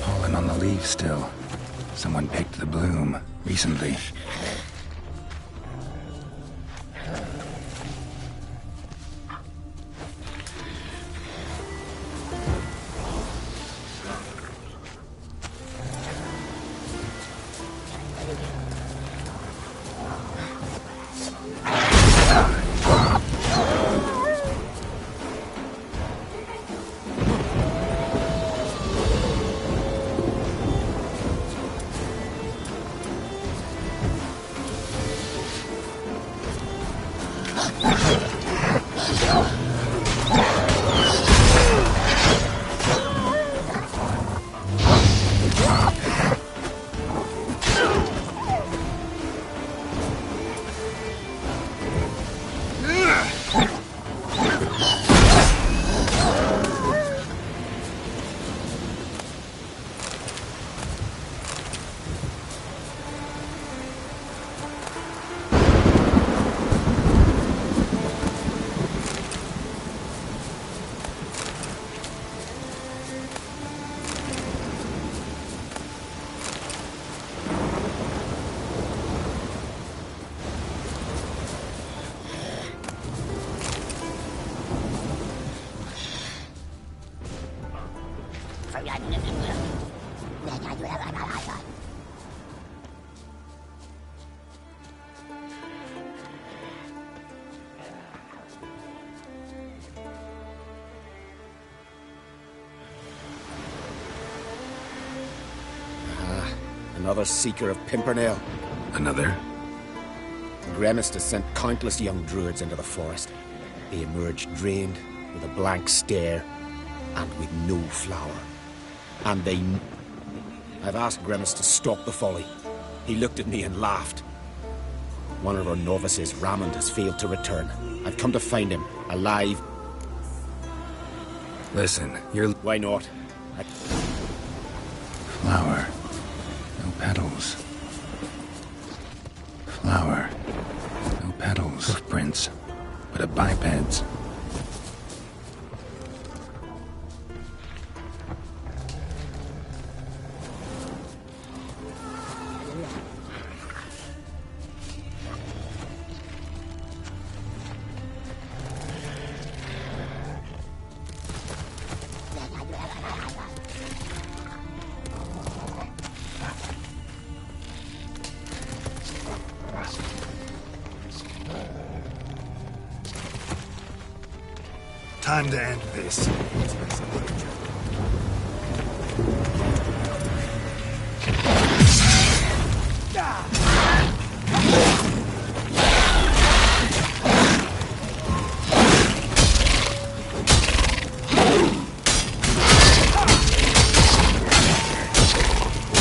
H: Pollen on the leaves still. Someone picked the bloom recently.
I: Another seeker of Pimpernel.
H: Another?
I: Gremist has sent countless young druids into the forest. They emerged drained, with a blank stare, and with no flower. And they... I've asked Gremist to stop the folly. He looked at me and laughed. One of our novices, Ramond, has failed to return. I've come to find him, alive.
H: Listen, you're...
I: Why not?
H: Flower. No petals. Flower. No petals. Hoofprints. But a biped's.
C: Time to end this.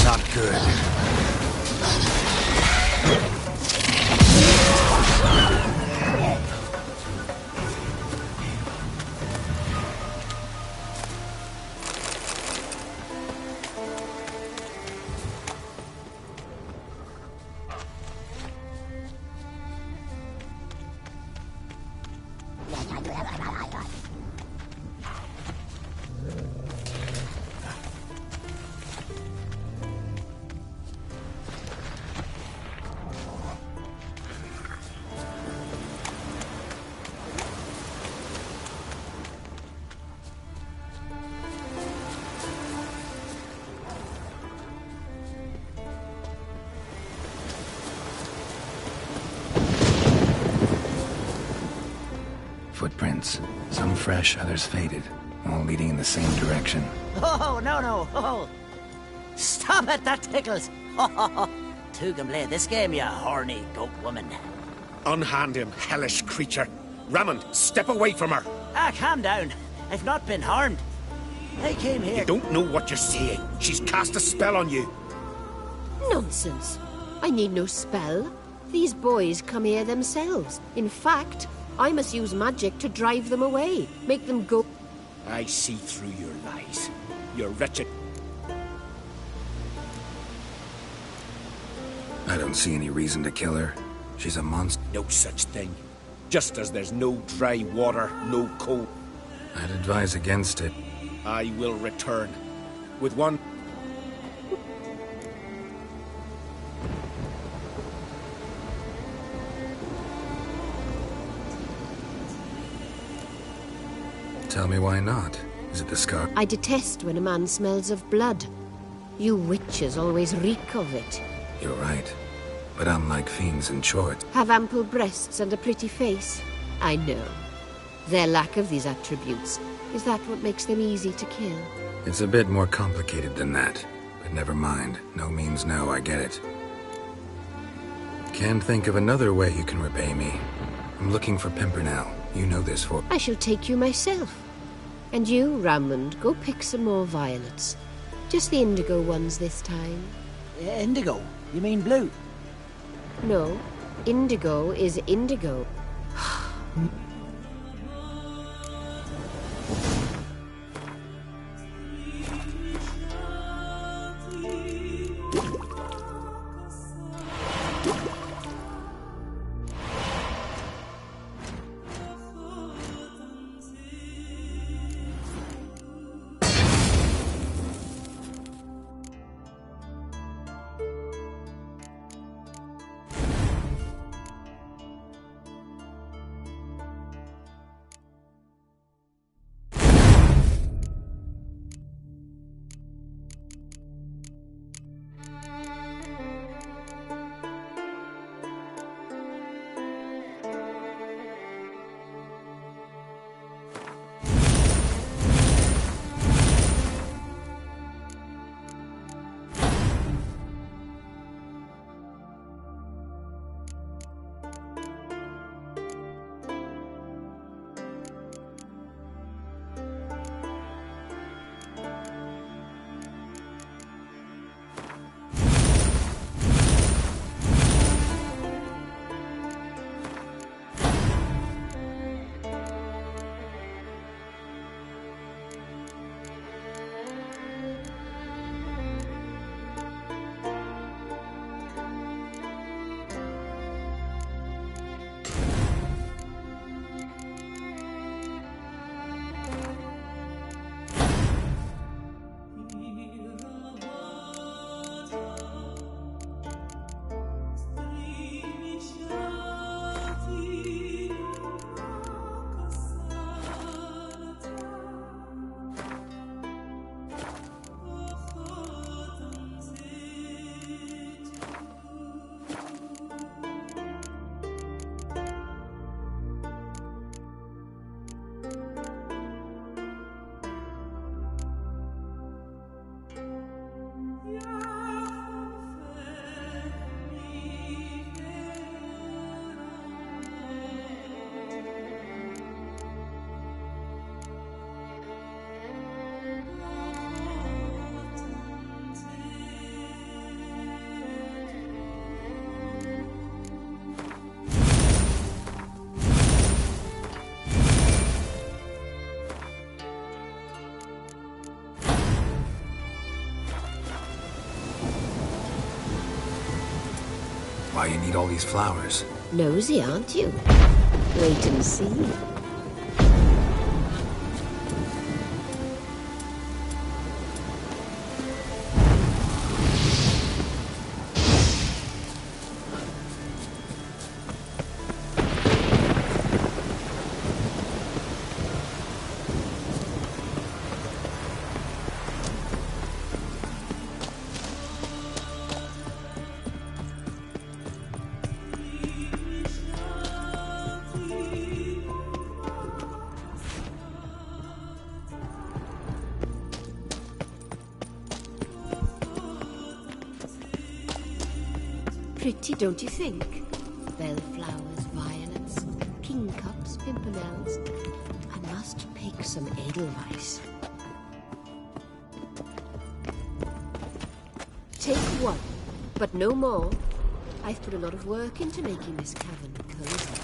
H: Not good. Footprints. Some fresh, others faded. All leading in the same direction.
T: Oh, no. Oh. Stop it, that tickles. Two can play this game, you horny goat woman.
I: Unhand him, hellish creature. Rammond, step away from her.
T: Calm down. I've not been harmed. I came here...
I: You don't know what you're saying. She's cast a spell on you.
U: Nonsense. I need no spell. These boys come here themselves. In fact, I must use magic to drive them away. Make them go...
I: I see through your lies. You're wretched.
H: I don't see any reason to kill her. She's a monster.
I: No such thing. Just as there's no dry water, no cold.
H: I'd advise against it.
I: I will return. With one...
H: Tell me why not. Is it the scar?
U: I detest when a man smells of blood. You witches always reek of it.
H: You're right. But I'm like fiends in shorts.
U: Have ample breasts and a pretty face. I know. Their lack of these attributes, is that what makes them easy to kill?
H: It's a bit more complicated than that. But never mind. No means no, I get it. Can't think of another way you can repay me. I'm looking for Pimpernel. You know this for...
U: I shall take you myself. And you, Rammond, go pick some more violets. Just the indigo ones this time.
T: Indigo? You mean blue?
U: No, indigo is indigo.
H: why you need all these flowers.
U: Nosy, aren't you? Wait and see. Pretty, don't you think? Bellflowers, violets, kingcups, pimpernels. I must pick some edelweiss. Take one, but no more. I've put a lot of work into making this cavern cozy.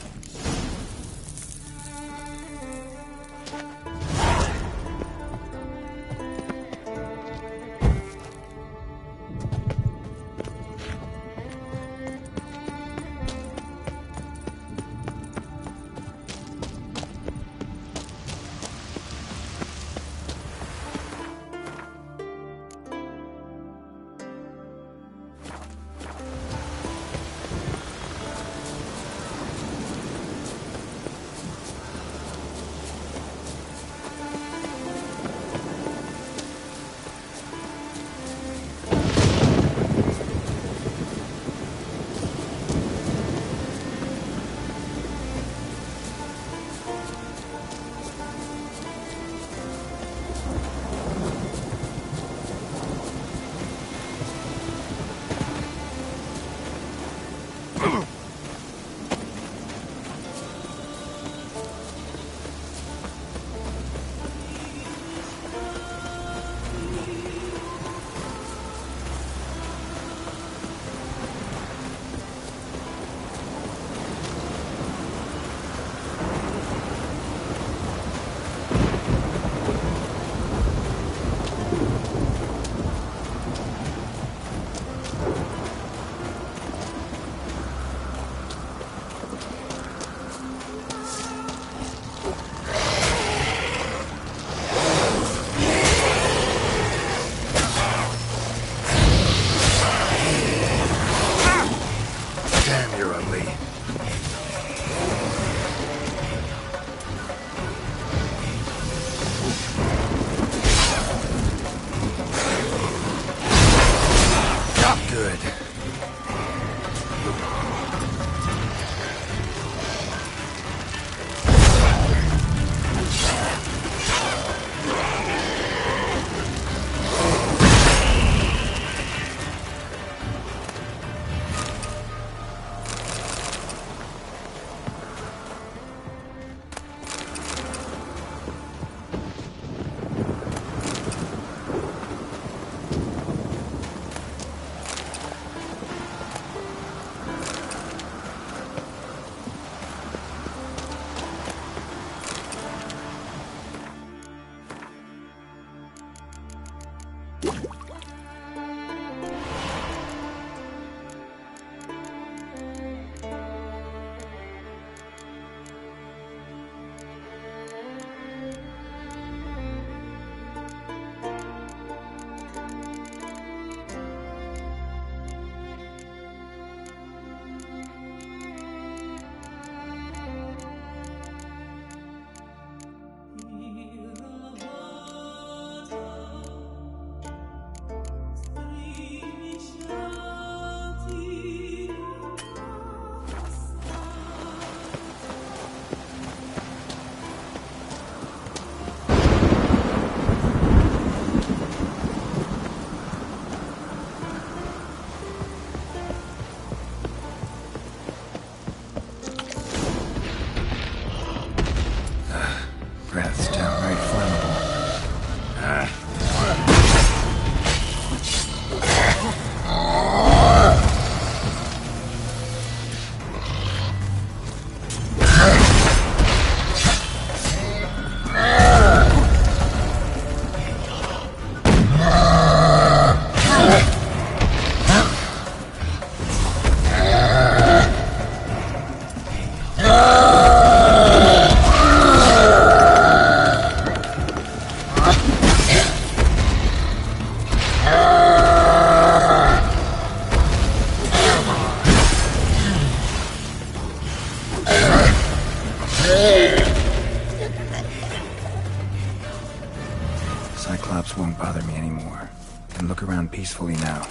H: Cyclops won't bother me anymore. Can look around peacefully now.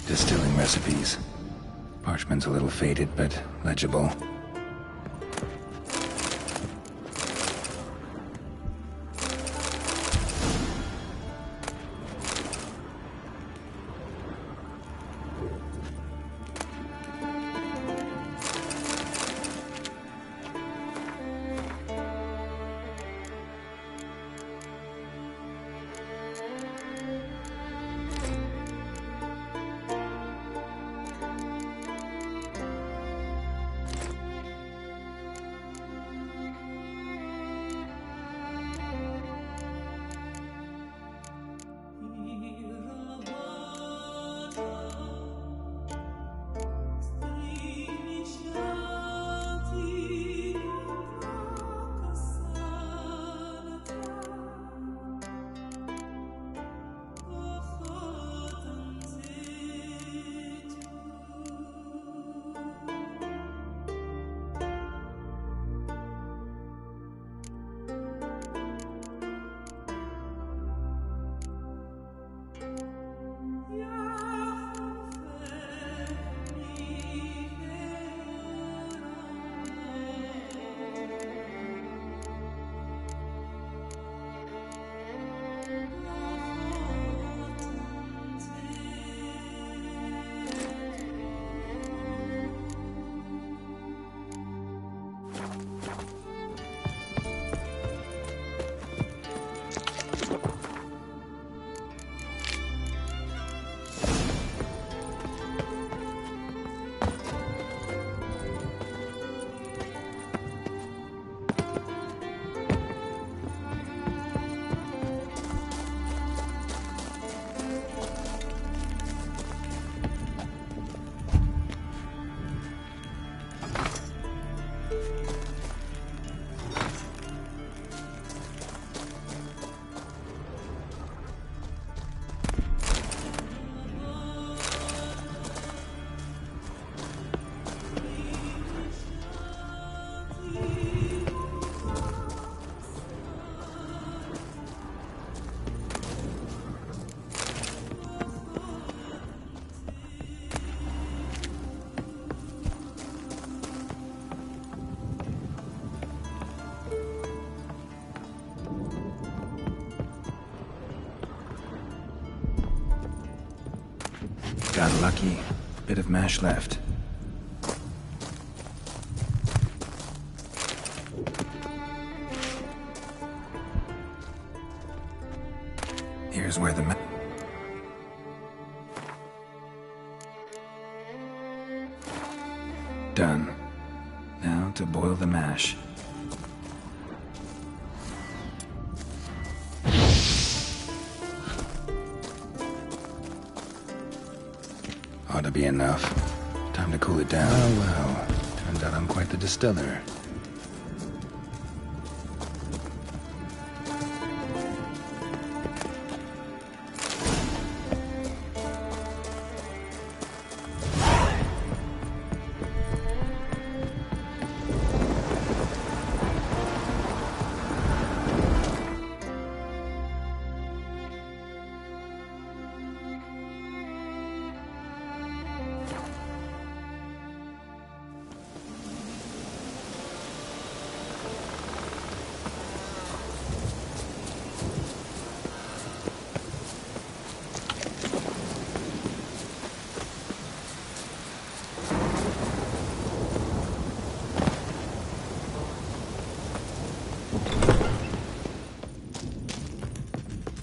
H: Distilling recipes. Parchment's a little faded, but legible. Got lucky. Bit of mash left. Here's where the done. Now to boil the mash. Ought to be enough. Time to cool it down. Oh well. Turns out I'm quite the distiller.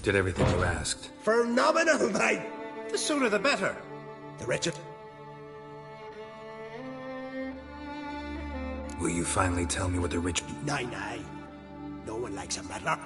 H: Did everything you asked.
I: Phenomenal, mate!
C: The sooner the better.
I: The wretched...
H: Will you finally tell me what the rich...
I: Nay, nay. No one likes a meddler.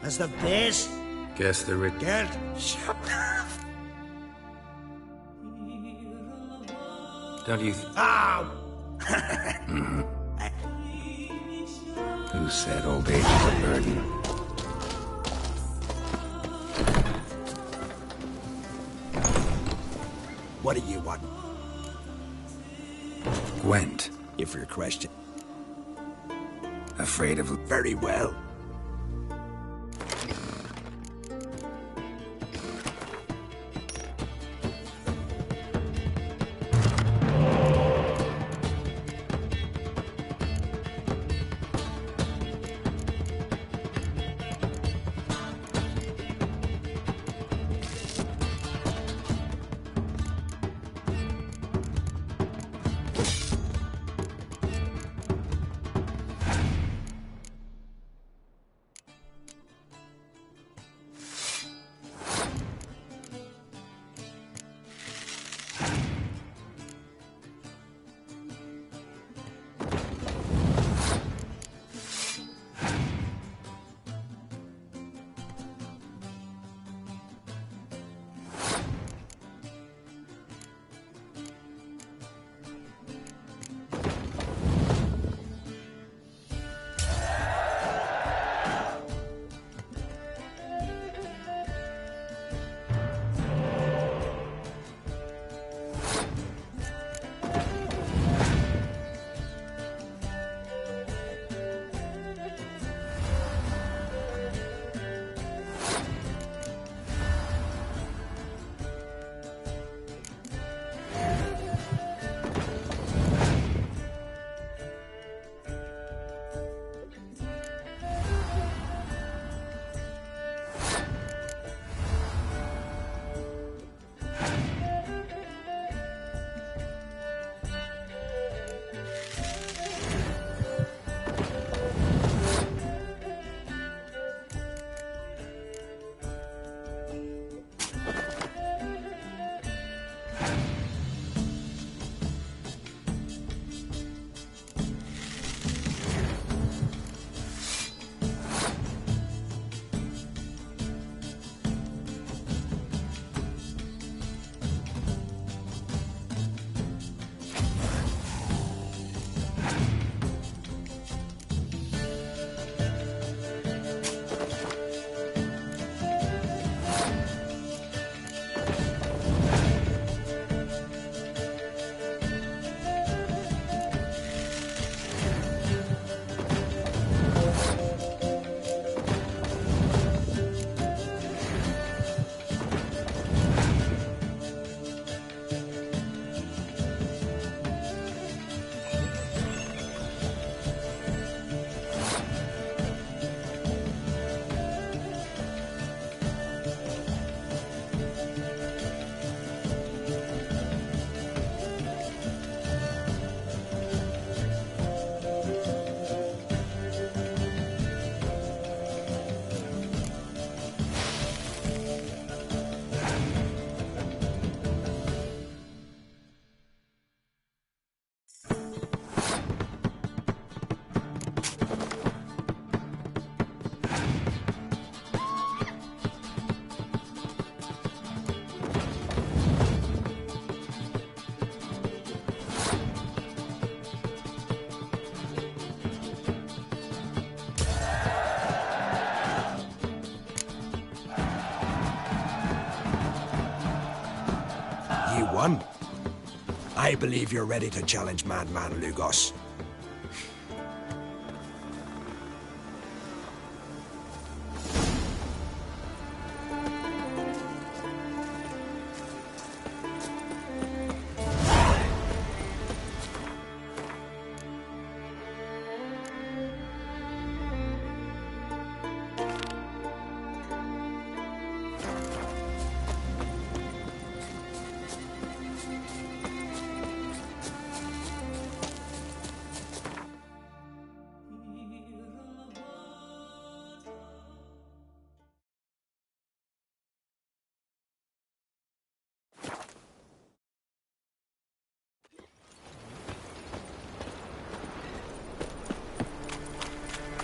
I: As the best.
H: Guess the rich.
I: Geld.
H: Don't you?
I: Oh!
H: Who said old age is a burden?
J: What do you want?
H: Gwent.
J: If your question.
H: Afraid of...
J: Very well. One. I believe you're ready to challenge Madman Lugos.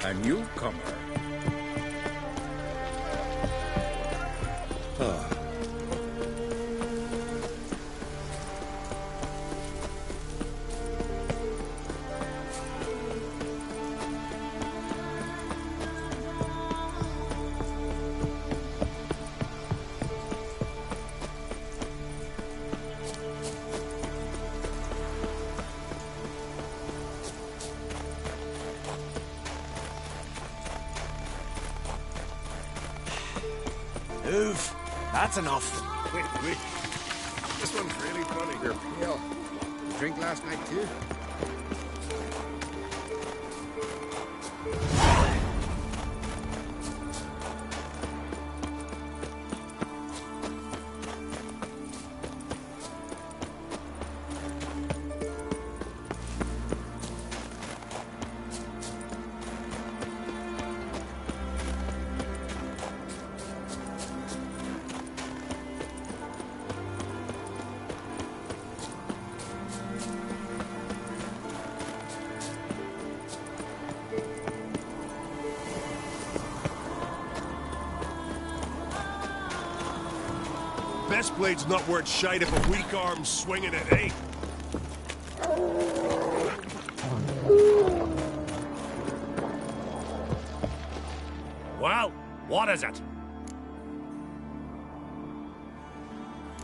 R: A newcomer.
B: Oh.
J: Move. That's enough.
E: Wait. This one's really funny.
A: You're pale. You drink last night, too?
E: Best blade's not worth shite if a weak arm's swinging it, eh?
L: Well, what is it?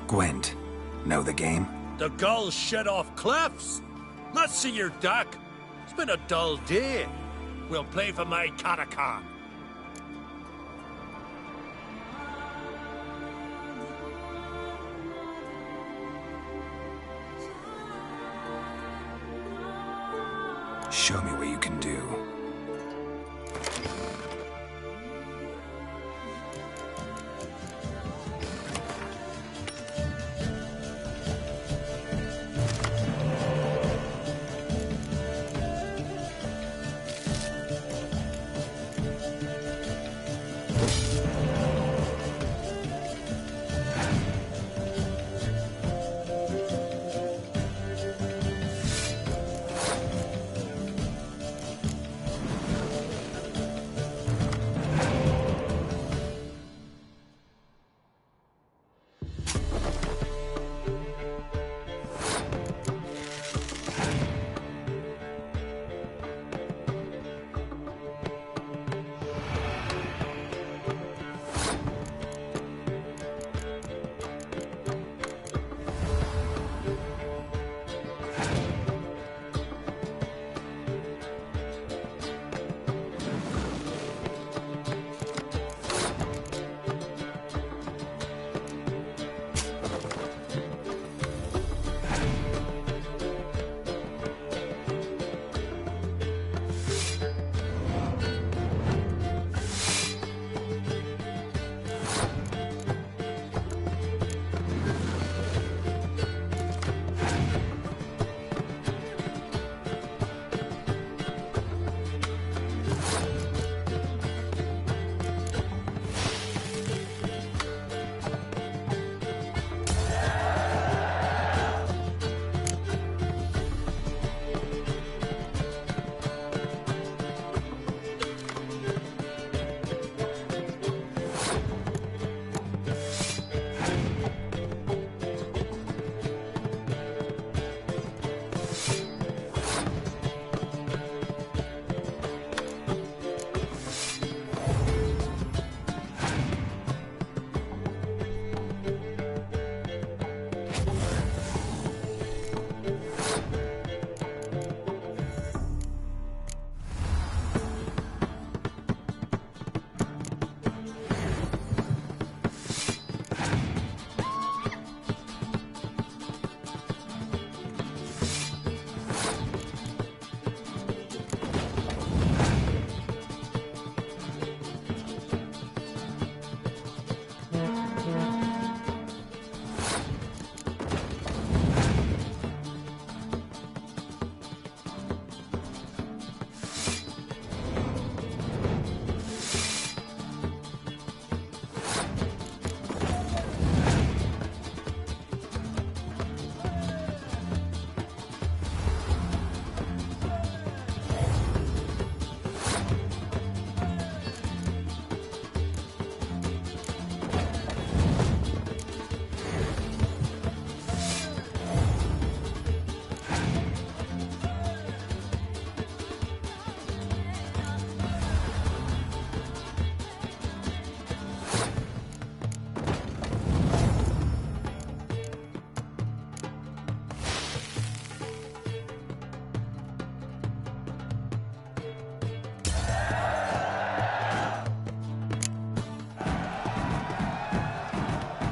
H: Gwent. Know the game?
L: The gulls shit off cliffs. Let's see your duck. It's been a dull day. We'll play for my Katakan.
H: Show me what you can do.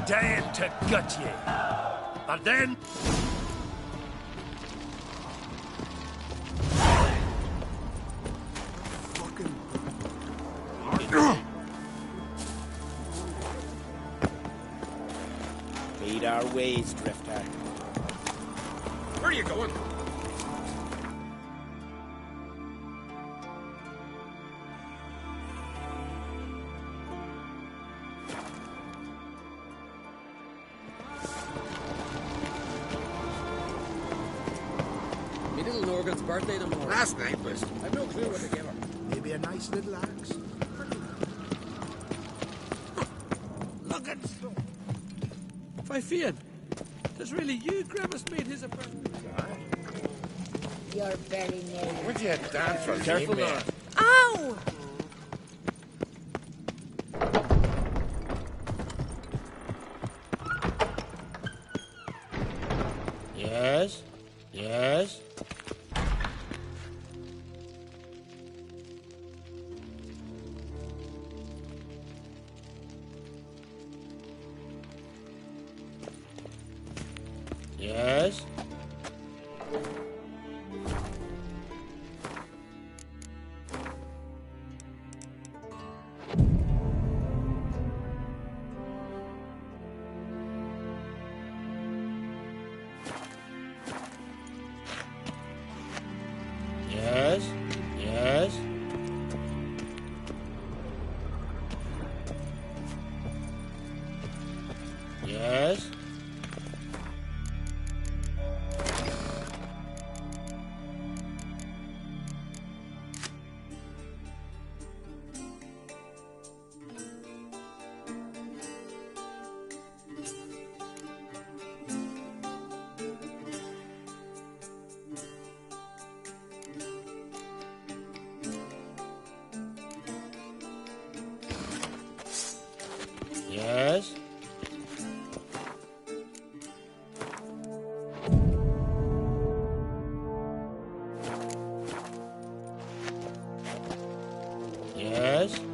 L: dying to gut ye. And then...
Q: Lead our ways, Drifter.
K: Where are you going?
A: Me little Norgan's birthday tomorrow.
K: Last night, but
A: I've no clue what to give her.
K: maybe a nice little axe. Look at... Fifian, there's really you, Gravis made his appointment.
V: You're very near.
K: Would you dance for
A: Careful,
K: me,
A: Laura.
K: man?
V: Ow!
I: Yes? Yes? Yes? Yes? Yes? Yes? Yes? Yes?